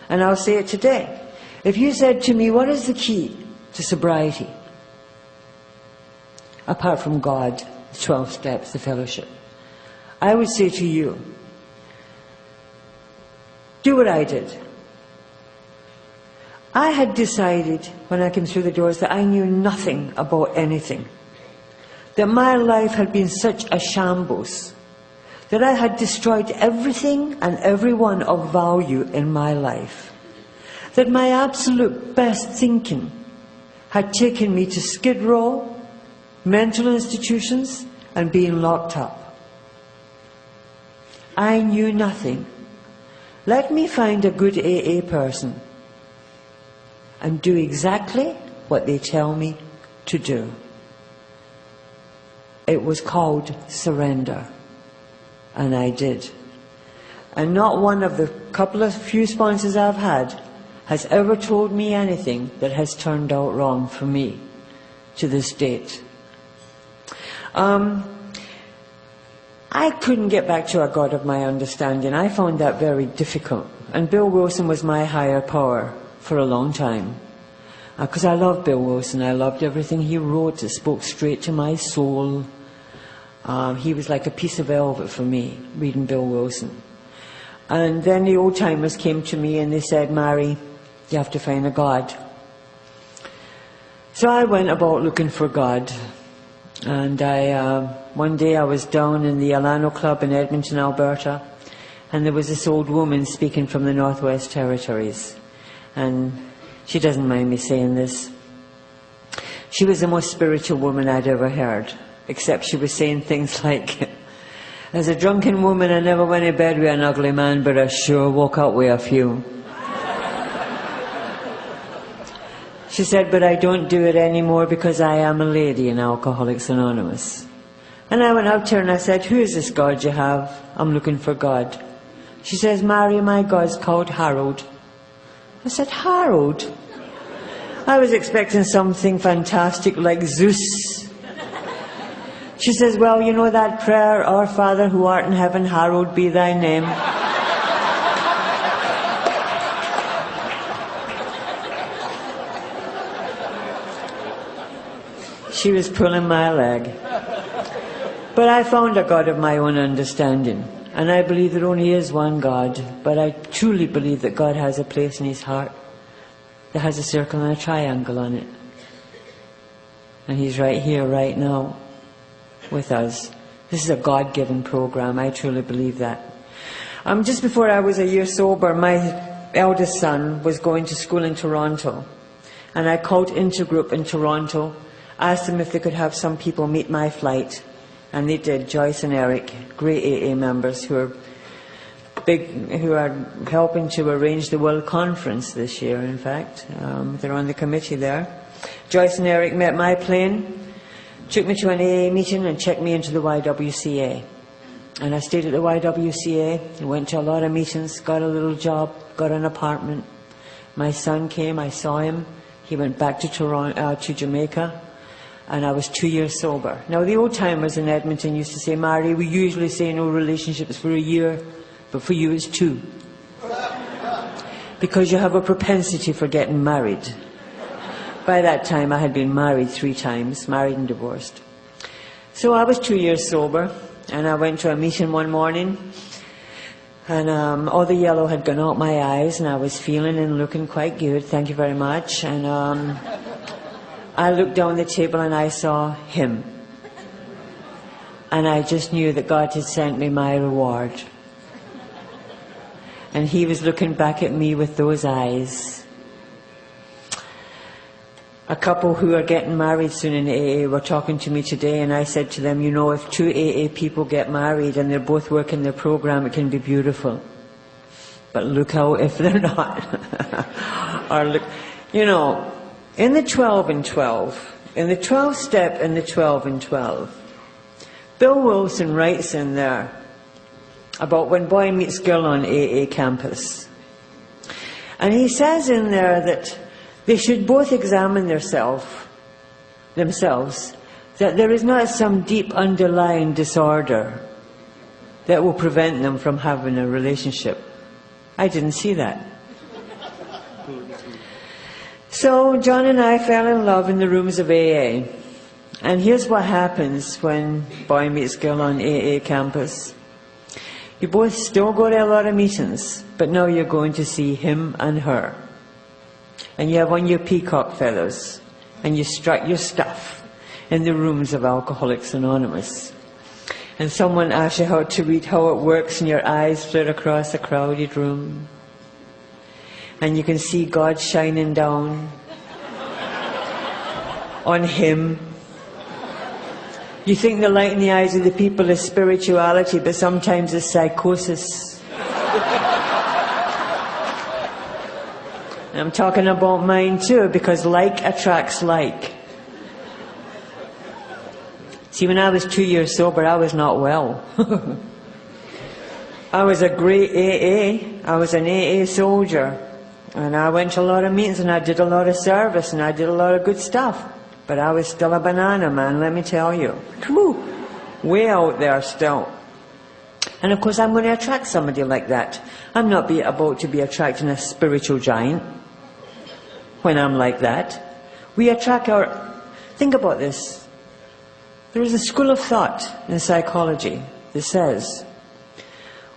and I'll say it today. If you said to me, what is the key to sobriety? Apart from God, the 12 steps, the fellowship. I would say to you, do what I did. I had decided when I came through the doors that I knew nothing about anything. That my life had been such a shambles. That I had destroyed everything and everyone of value in my life. That my absolute best thinking had taken me to Skid Row, mental institutions, and being locked up. I knew nothing. Let me find a good AA person and do exactly what they tell me to do. It was called surrender, and I did. And not one of the few sponsors I've had has ever told me anything that has turned out wrong for me to this date. I couldn't get back to a God of my understanding. I found that very difficult. And Bill Wilson was my higher power for a long time. Because I loved Bill Wilson. I loved everything he wrote. It spoke straight to my soul. He was like a piece of velvet for me, reading Bill Wilson. And then the old timers came to me and they said, Mary, you have to find a God. So I went about looking for God. And one day I was down in the Alano Club in Edmonton, Alberta, and there was this old woman speaking from the Northwest Territories. And she doesn't mind me saying this. She was the most spiritual woman I'd ever heard, except she was saying things like, as a drunken woman I never went to bed with an ugly man, but I sure woke up with a few. She said, but I don't do it anymore because I am a lady in Alcoholics Anonymous. And I went up to her and I said, who is this God you have? I'm looking for God. She says, Mary, my God's called Harold. I said, Harold? I was expecting something fantastic like Zeus. She says, well, you know that prayer, Our Father who art in heaven, hallowed be thy name. She was pulling my leg. But I found a God of my own understanding. And I believe there only is one God. But I truly believe that God has a place in his heart that has a circle and a triangle on it. And he's right here, right now, with us. This is a God-given program. I truly believe that. Just before I was a year sober, my eldest son was going to school in Toronto. And I called Intergroup in Toronto, asked them if they could have some people meet my flight, and they did. Joyce and Eric, great AA members who are helping to arrange the World Conference this year, in fact. They're on the committee there. Joyce and Eric met my plane, took me to an AA meeting and checked me into the YWCA. And I stayed at the YWCA, went to a lot of meetings, got a little job, got an apartment. My son came, I saw him. He went back to Jamaica. And I was 2 years sober. Now, the old-timers in Edmonton used to say, Mary, we usually say no relationships for a year, but for you it's 2. Because you have a propensity for getting married. By that time, I had been married 3 times, married and divorced. So I was 2 years sober, and I went to a meeting one morning, and all the yellow had gone out my eyes, and I was feeling and looking quite good, thank you very much. And I looked down the table and I saw him. And I just knew that God had sent me my reward. And he was looking back at me with those eyes. a couple who are getting married soon in AA were talking to me today, and I said to them, you know, if two AA people get married and they're both working their program, it can be beautiful. But look out if they're not. Or look, you know, in the 12 and 12, in the 12 step and the 12 and 12, Bill Wilson writes in there about when boy meets girl on AA campus. And he says in there that they should both examine themselves, that there is not some deep underlying disorder that will prevent them from having a relationship. I didn't see that. So John and I fell in love in the rooms of AA. And here's what happens when boy meets girl on AA campus. You both still go to a lot of meetings, but now you're going to see him and her. And you have on your peacock feathers, and you strut your stuff in the rooms of Alcoholics Anonymous. And someone asks you how to read How It Works, and your eyes flit across a crowded room. And you can see God shining down on him. You think the light in the eyes of the people is spirituality, but sometimes it's psychosis. I'm talking about mine too, because like attracts like. See, when I was 2 years sober, I was not well. I was a great AA. I was an AA soldier. And I went to a lot of meetings, and I did a lot of service, and I did a lot of good stuff. But I was still a banana, man, let me tell you. Whew, way out there still. And of course, I'm going to attract somebody like that. I'm not about to be attracting a spiritual giant when I'm like that. We attract our... Think about this. There is a school of thought in psychology that says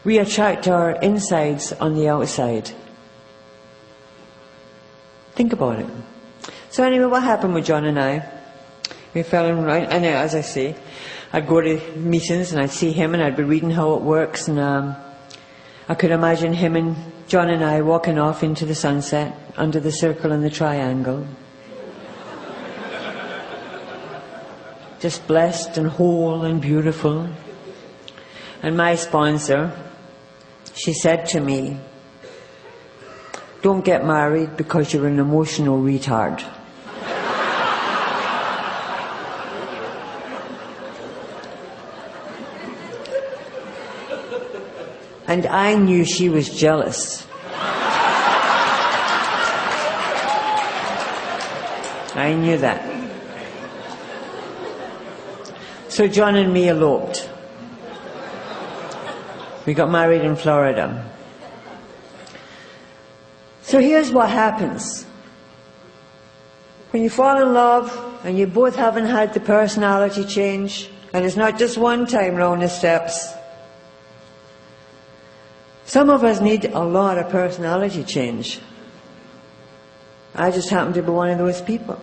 we attract our insides on the outside. Think about it. So anyway, what happened with John and I? We fell in right, and as I say, I'd go to meetings and I'd see him and I'd be reading How It Works, and I could imagine him and John and I walking off into the sunset under the circle and the triangle. Just blessed and whole and beautiful. And my sponsor, she said to me, don't get married because you're an emotional retard. And I knew she was jealous. I knew that. So John and me eloped. We got married in Florida. So here's what happens. When you fall in love and you both haven't had the personality change, and it's not just one time round the steps. Some of us need a lot of personality change. I just happened to be one of those people.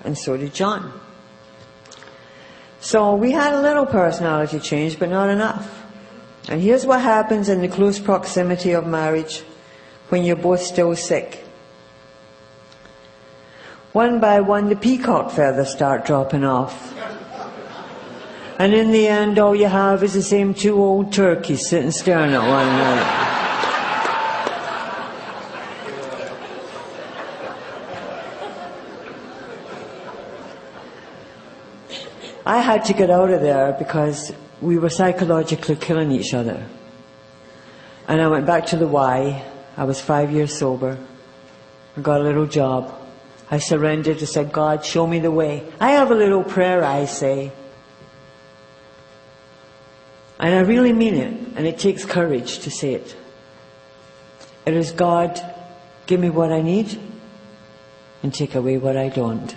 And so did John. So we had a little personality change, but not enough. And here's what happens in the close proximity of marriage when you're both still sick. One by one, the peacock feathers start dropping off. And in the end, all you have is the same two old turkeys sitting staring at one another. I had to get out of there because we were psychologically killing each other. And I went back to the Y. I was 5 years sober. I got a little job. I surrendered and said, God, show me the way. I have a little prayer I say. And I really mean it, and it takes courage to say it. It is, God, give me what I need and take away what I don't.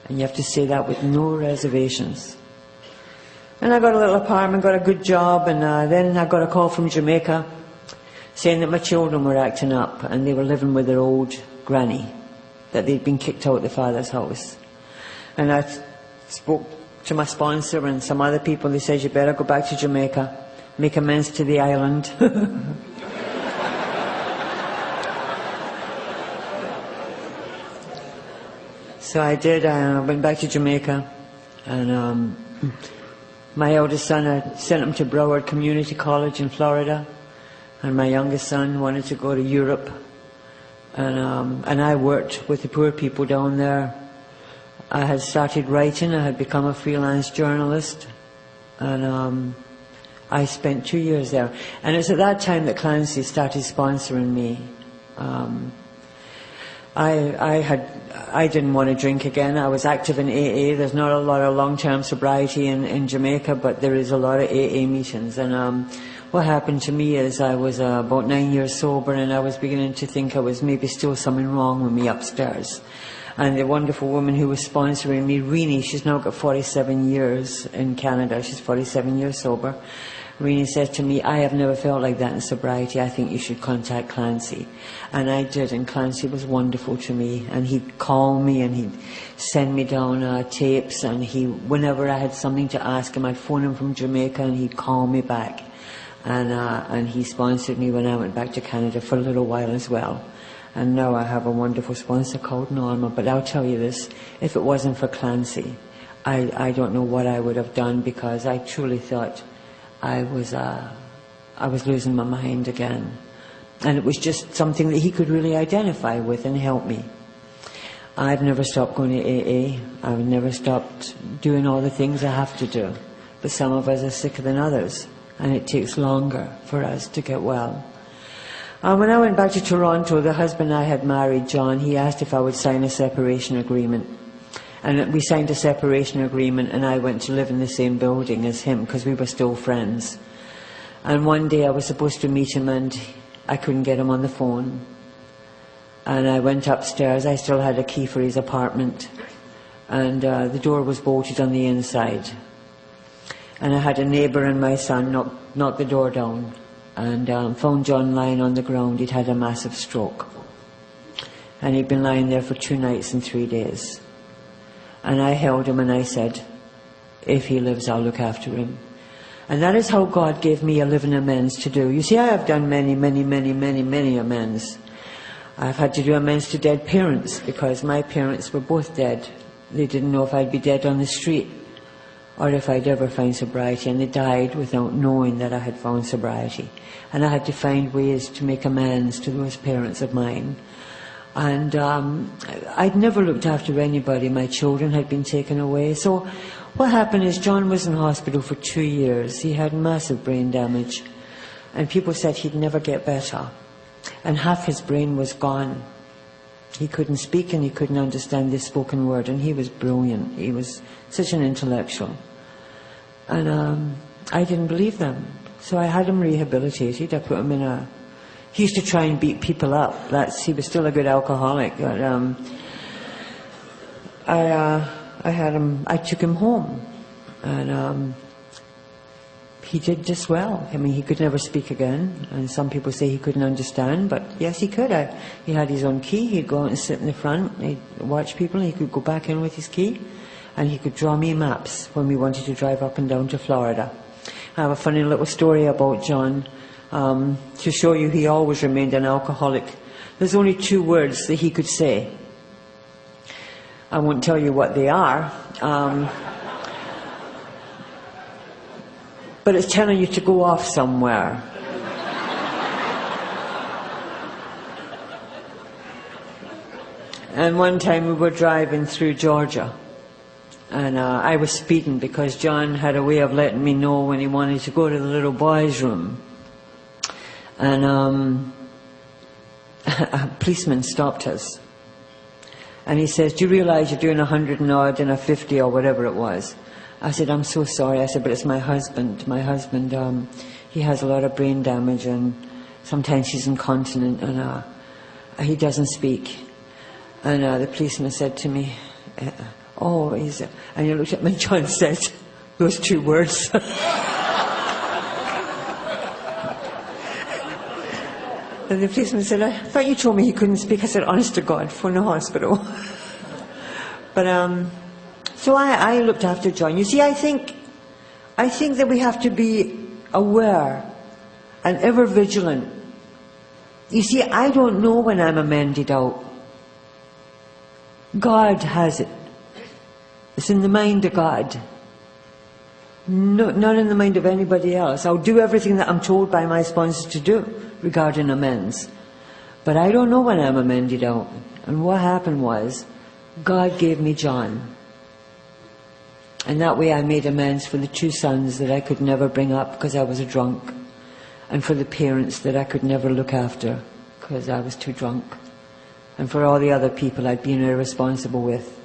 And you have to say that with no reservations. And I got a little apartment, got a good job, and then I got a call from Jamaica saying that my children were acting up and they were living with their old granny, that they'd been kicked out of the father's house. And I spoke to my sponsor and some other people. They said, you better go back to Jamaica, make amends to the island. So I did. I went back to Jamaica, and my eldest son, I sent him to Broward Community College in Florida, and my youngest son wanted to go to Europe, and I worked with the poor people down there. I had started writing. I had become a freelance journalist, and I spent 2 years there. And it's at that time that Clancy started sponsoring me. I didn't want to drink again. I was active in AA. There's not a lot of long-term sobriety in Jamaica, but there is a lot of AA meetings. And what happened to me is I was about 9 years sober, and I was beginning to think I was maybe still something wrong with me upstairs. And the wonderful woman who was sponsoring me, Renee, she's now got 47 years in Canada. She's 47 years sober. Renee said to me, I have never felt like that in sobriety. I think you should contact Clancy. And I did, and Clancy was wonderful to me. And he'd call me, and he'd send me down tapes, and whenever I had something to ask him, I'd phone him from Jamaica, and he'd call me back. And he sponsored me when I went back to Canada for a little while as well. And now I have a wonderful sponsor called Norma. But I'll tell you this, if it wasn't for Clancy, I don't know what I would have done, because I truly thought I was losing my mind again. And it was just something that he could really identify with and help me. I've never stopped going to AA. I've never stopped doing all the things I have to do. But some of us are sicker than others, and it takes longer for us to get well. When I went back to Toronto, the husband I had married, John, he asked if I would sign a separation agreement. And we signed a separation agreement, and I went to live in the same building as him, because we were still friends. And one day I was supposed to meet him, and I couldn't get him on the phone. And I went upstairs. I still had a key for his apartment, and the door was bolted on the inside. And I had a neighbour and my son knock the door down, and found John lying on the ground. He'd had a massive stroke, and he'd been lying there for 2 nights and 3 days. And I held him, and I said, if he lives, I'll look after him. And that is how God gave me a living amends to do. You see, I have done many, many, many, many, many amends. I've had to do amends to dead parents, because my parents were both dead. They didn't know if I'd be dead on the street or if I'd ever find sobriety, and they died without knowing that I had found sobriety. And I had to find ways to make amends to those parents of mine. And I'd never looked after anybody. My children had been taken away. So what happened is John was in hospital for 2 years. He had massive brain damage, and people said he'd never get better. And half his brain was gone. He couldn't speak, and he couldn't understand the spoken word, and he was brilliant. He was such an intellectual. And I didn't believe them. So I had him rehabilitated. I put him in a... He used to try and beat people up. He was still a good alcoholic. But I took him home, and he did just well. I mean, he could never speak again, and some people say he couldn't understand, but yes, he could. He had his own key. He'd go out and sit in the front. He'd watch people, and he could go back in with his key, and he could draw me maps when we wanted to drive up and down to Florida. I have a funny little story about John, to show you he always remained an alcoholic. There's only 2 words that he could say. I won't tell you what they are, but it's telling you to go off somewhere. And one time we were driving through Georgia, and I was speeding, because John had a way of letting me know when he wanted to go to the little boys' room. And a policeman stopped us, and he says, do you realize you're doing 100 and odd and a 50 or whatever it was? I said, I'm so sorry. I said, but it's my husband. My husband, he has a lot of brain damage, and sometimes he's incontinent, and he doesn't speak. And the policeman said to me, and he looked at me, and John said those 2 words. And the policeman said, I thought you told me he couldn't speak. I said, honest to God, phone the hospital. But so I looked after John. You see, I think that we have to be aware and ever vigilant. You see, I don't know when I'm amended out. God has it. It's in the mind of God. No, not in the mind of anybody else. I'll do everything that I'm told by my sponsor to do regarding amends. But I don't know when I'm amended out. And what happened was, God gave me John. And that way I made amends for the 2 sons that I could never bring up because I was a drunk. And for the parents that I could never look after because I was too drunk. And for all the other people I'd been irresponsible with.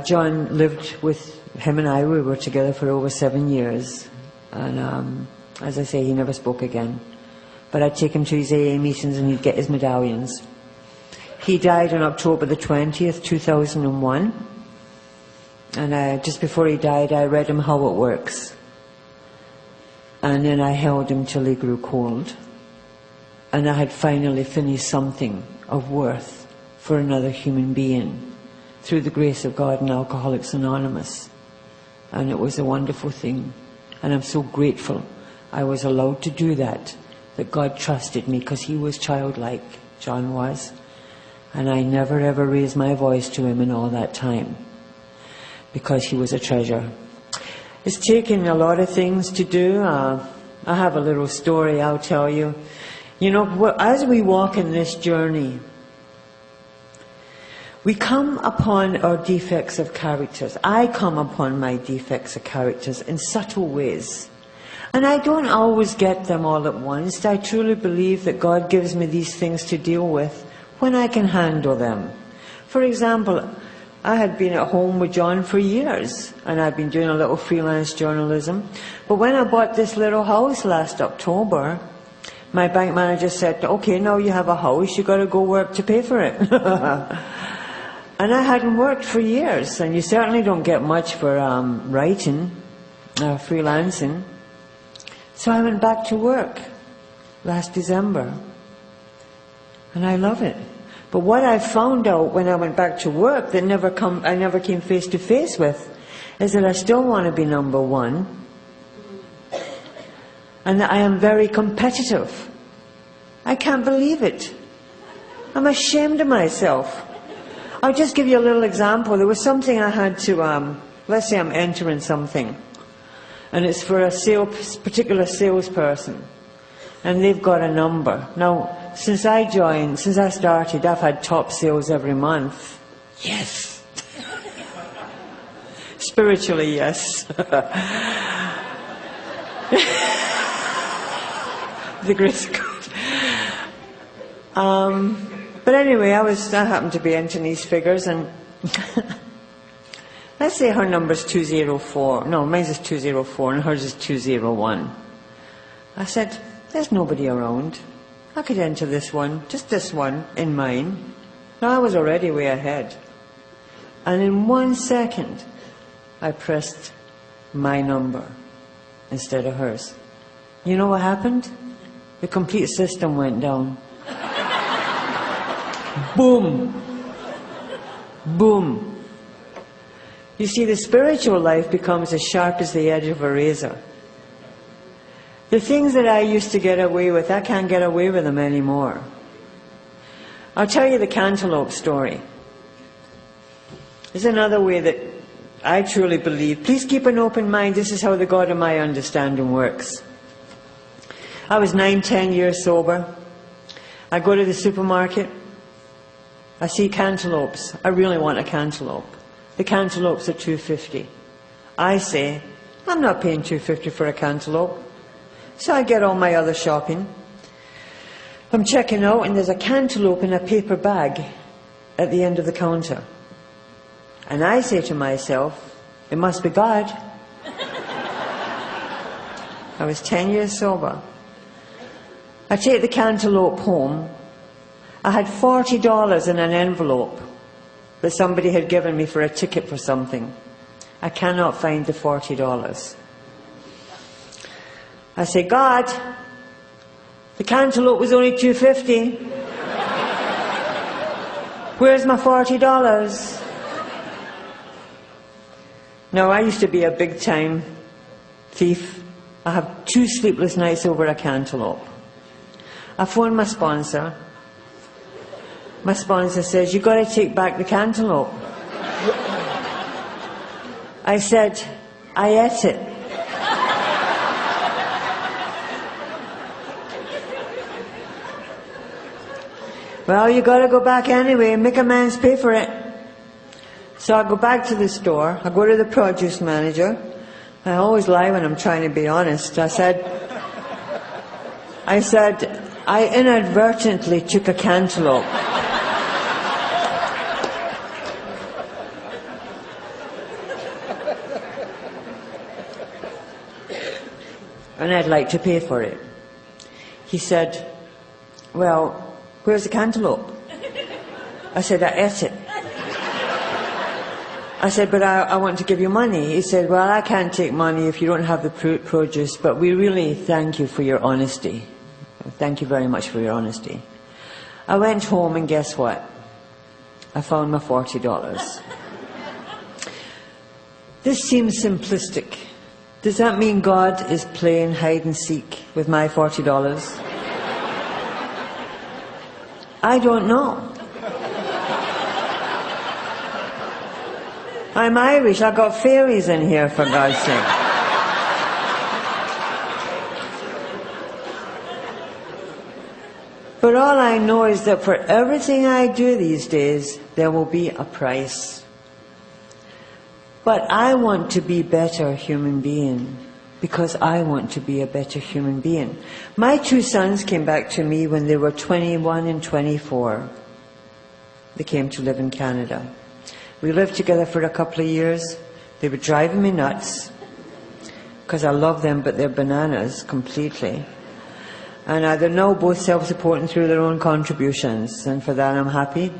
John lived with him and I. We were together for over 7 years. And as I say, he never spoke again. But I'd take him to his AA meetings and he'd get his medallions. He died on October the 20th, 2001. And just before he died, I read him How It Works. And then I held him till he grew cold. And I had finally finished something of worth for another human being through the grace of God and Alcoholics Anonymous. And it was a wonderful thing. And I'm so grateful I was allowed to do that God trusted me, because he was childlike, John was. And I never ever raised my voice to him in all that time, because he was a treasure. It's taken a lot of things to do. I have a little story I'll tell you. You know, as we walk in this journey, we come upon our defects of characters. I come upon my defects of characters in subtle ways. And I don't always get them all at once. I truly believe that God gives me these things to deal with when I can handle them. For example, I had been at home with John for years, and I'd been doing a little freelance journalism. But when I bought this little house last October, my bank manager said, okay, now you have a house, you've got to go work to pay for it. And I hadn't worked for years, and you certainly don't get much for writing, freelancing. So I went back to work last December, and I love it. But what I found out when I went back to work that I never came face to face with is that I still want to be number one, and that I am very competitive. I can't believe it. I'm ashamed of myself. I'll just give you a little example. There was something I had to, let's say I'm entering something, and it's for a particular salesperson, and they've got a number. Now, since I started, I've had top sales every month. Yes. Spiritually, yes. The grace of God. But anyway, I happened to be entering these figures, and let's say her number's 204. No, mine's is 204, and hers is 201. I said, there's nobody around. I could enter this one, just this one, in mine. Now, I was already way ahead. And in 1 second, I pressed my number instead of hers. You know what happened? The complete system went down. Boom. Boom. You see, the spiritual life becomes as sharp as the edge of a razor. The things that I used to get away with, I can't get away with them anymore. I'll tell you the cantaloupe story. There's another way that I truly believe. Please keep an open mind. This is how the God of my understanding works. I was 9-10 years sober. I go to the supermarket. I see cantaloupes. I really want a cantaloupe. The cantaloupes are $2.50. I say, I'm not paying $2.50 for a cantaloupe. So I get all my other shopping. I'm checking out, and there's a cantaloupe in a paper bag at the end of the counter. And I say to myself, it must be God. I was 10 years sober. I take the cantaloupe home. I had $40 in an envelope that somebody had given me for a ticket for something. I cannot find the $40. I say, God, the cantaloupe was only $2.50. Where's my $40? Now, I used to be a big-time thief. I have 2 sleepless nights over a cantaloupe. I phoned my sponsor. My sponsor says, "You got to take back the cantaloupe." I said, "I ate it." "Well, you got to go back anyway and make amends, pay for it." So I go back to the store. I go to the produce manager. I always lie when I'm trying to be honest. I said, "I inadvertently took a cantaloupe." And I'd like to pay for it. He said, "Well, where's the cantaloupe?" I said, "I ate it." I said, "But I want to give you money." He said, "Well, I can't take money if you don't have the produce, but we really thank you for your honesty. Thank you very much for your honesty." I went home and guess what? I found my $40. This seems simplistic. Does that mean God is playing hide and seek with my $40? I don't know. I'm Irish. I've got fairies in here, for God's sake. But all I know is that for everything I do these days, there will be a price. But I want to be a better human being because I want to be a better human being. My two sons came back to me when they were 21 and 24. They came to live in Canada. We lived together for a couple of years. They were driving me nuts because I love them, but they're bananas completely. And they're now both self-supporting through their own contributions, and for that I'm happy.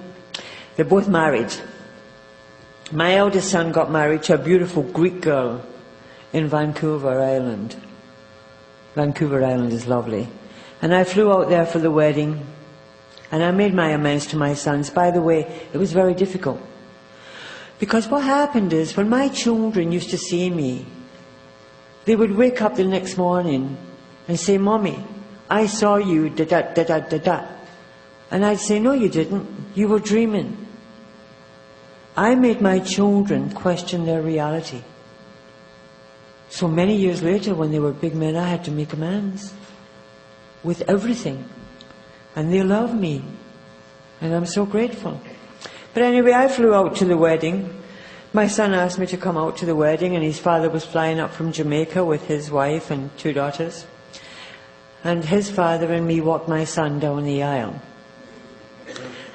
They're both married. My eldest son got married to a beautiful Greek girl in Vancouver Island. Vancouver Island is lovely. And I flew out there for the wedding, and I made my amends to my sons. By the way, it was very difficult. Because what happened is, when my children used to see me, they would wake up the next morning and say, "Mommy, I saw you da-da, da-da, da-da." And I'd say, "No, you didn't. You were dreaming." I made my children question their reality. So many years later, when they were big men, I had to make amends with everything. And they love me. And I'm so grateful. But anyway, I flew out to the wedding. My son asked me to come out to the wedding, and his father was flying up from Jamaica with his wife and two daughters. And his father and me walked my son down the aisle.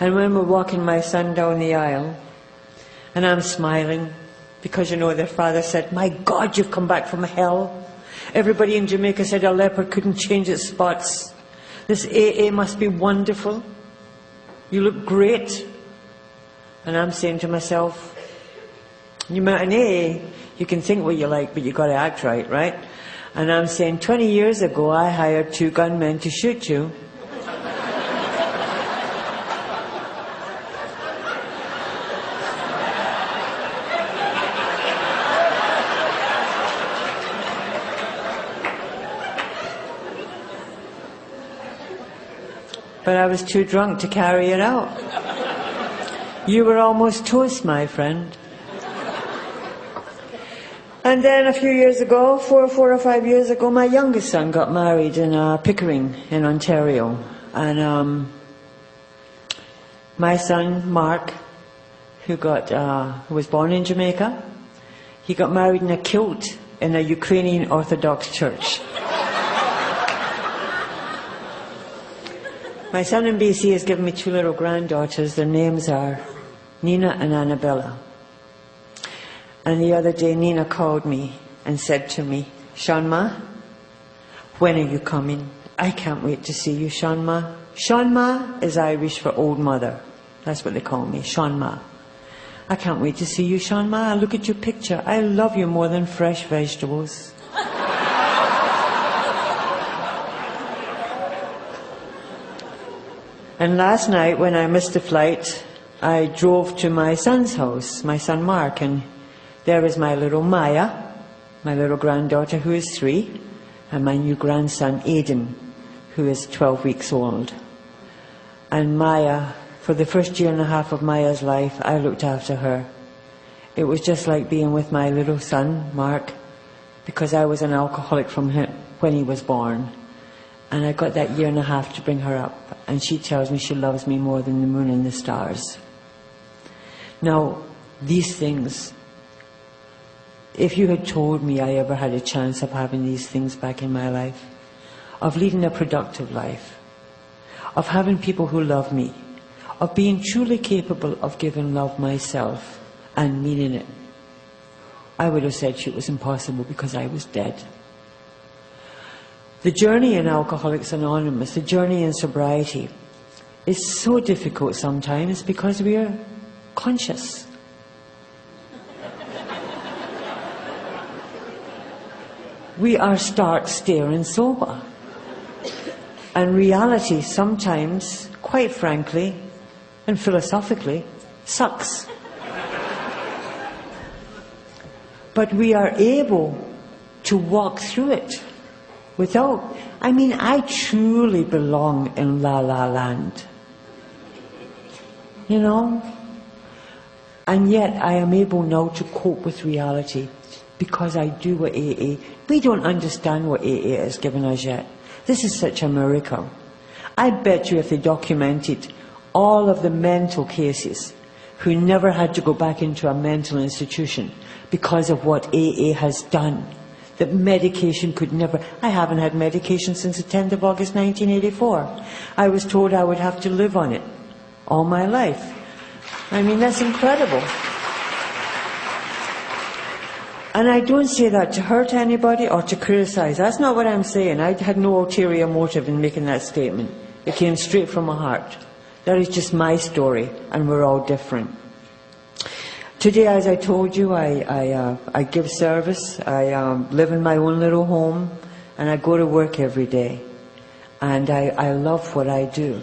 And when we're walking my son down the aisle, and I'm smiling, because, you know, their father said, "My God, you've come back from hell. Everybody in Jamaica said a leopard couldn't change its spots. This AA must be wonderful. You look great." And I'm saying to myself, you met an AA, you can think what you like, but you got to act right, right? And I'm saying, 20 years ago, I hired 2 gunmen to shoot you. But I was too drunk to carry it out. You were almost toast, my friend. And then a few years ago, 4 or 5 years ago, my youngest son got married in Pickering in Ontario. And my son, Mark, who was born in Jamaica, he got married in a kilt in a Ukrainian Orthodox church. My son in BC has given me 2 little granddaughters. Their names are Nina and Annabella. And the other day, Nina called me and said to me, "Seanma, when are you coming? I can't wait to see you, Seanma." Seanma is Irish for old mother. That's what they call me, Seanma. "I can't wait to see you, Seanma. Look at your picture. I love you more than fresh vegetables." And last night, when I missed the flight, I drove to my son's house, my son Mark, and there is my little Maya, my little granddaughter who is 3, and my new grandson Aidan, who is 12 weeks old. And Maya For the first year and a half of Maya's life, I looked after her. It was just like being with my little son, Mark, because I was an alcoholic from him when he was born. And I got that year and a half to bring her up. And she tells me she loves me more than the moon and the stars. Now, these things, if you had told me I ever had a chance of having these things back in my life, of leading a productive life, of having people who love me, of being truly capable of giving love myself and meaning it, I would have said it was impossible because I was dead. The journey in Alcoholics Anonymous, the journey in sobriety, is so difficult sometimes because we are conscious. We are stark staring sober. And reality sometimes, quite frankly and philosophically, sucks. But we are able to walk through it without, I truly belong in La La Land. You know? And yet I am able now to cope with reality because I do what AA. We don't understand what AA has given us yet. This is such a miracle. I bet you if they documented all of the mental cases who never had to go back into a mental institution because of what AA has done, that medication could never... I haven't had medication since the 10th of August 1984. I was told I would have to live on it all my life. That's incredible. And I don't say that to hurt anybody or to criticize. That's not what I'm saying. I had no ulterior motive in making that statement. It came straight from my heart. That is just my story, and we're all different. Today, as I told you, I give service. I live in my own little home, and I go to work every day. And I love what I do.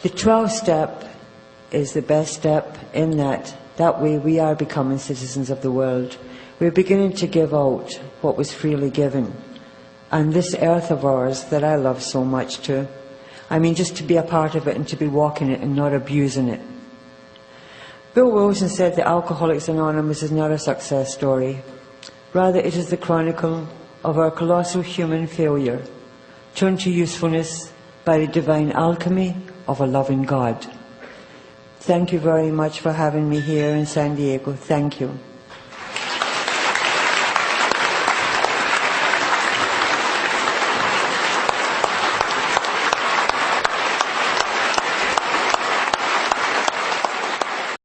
The 12th step is the best step in that. That way we are becoming citizens of the world. We're beginning to give out what was freely given. And this earth of ours that I love so much too. Just to be a part of it and to be walking it and not abusing it. Bill Wilson said that Alcoholics Anonymous is not a success story. Rather, it is the chronicle of our colossal human failure, turned to usefulness by the divine alchemy of a loving God. Thank you very much for having me here in San Diego. Thank you.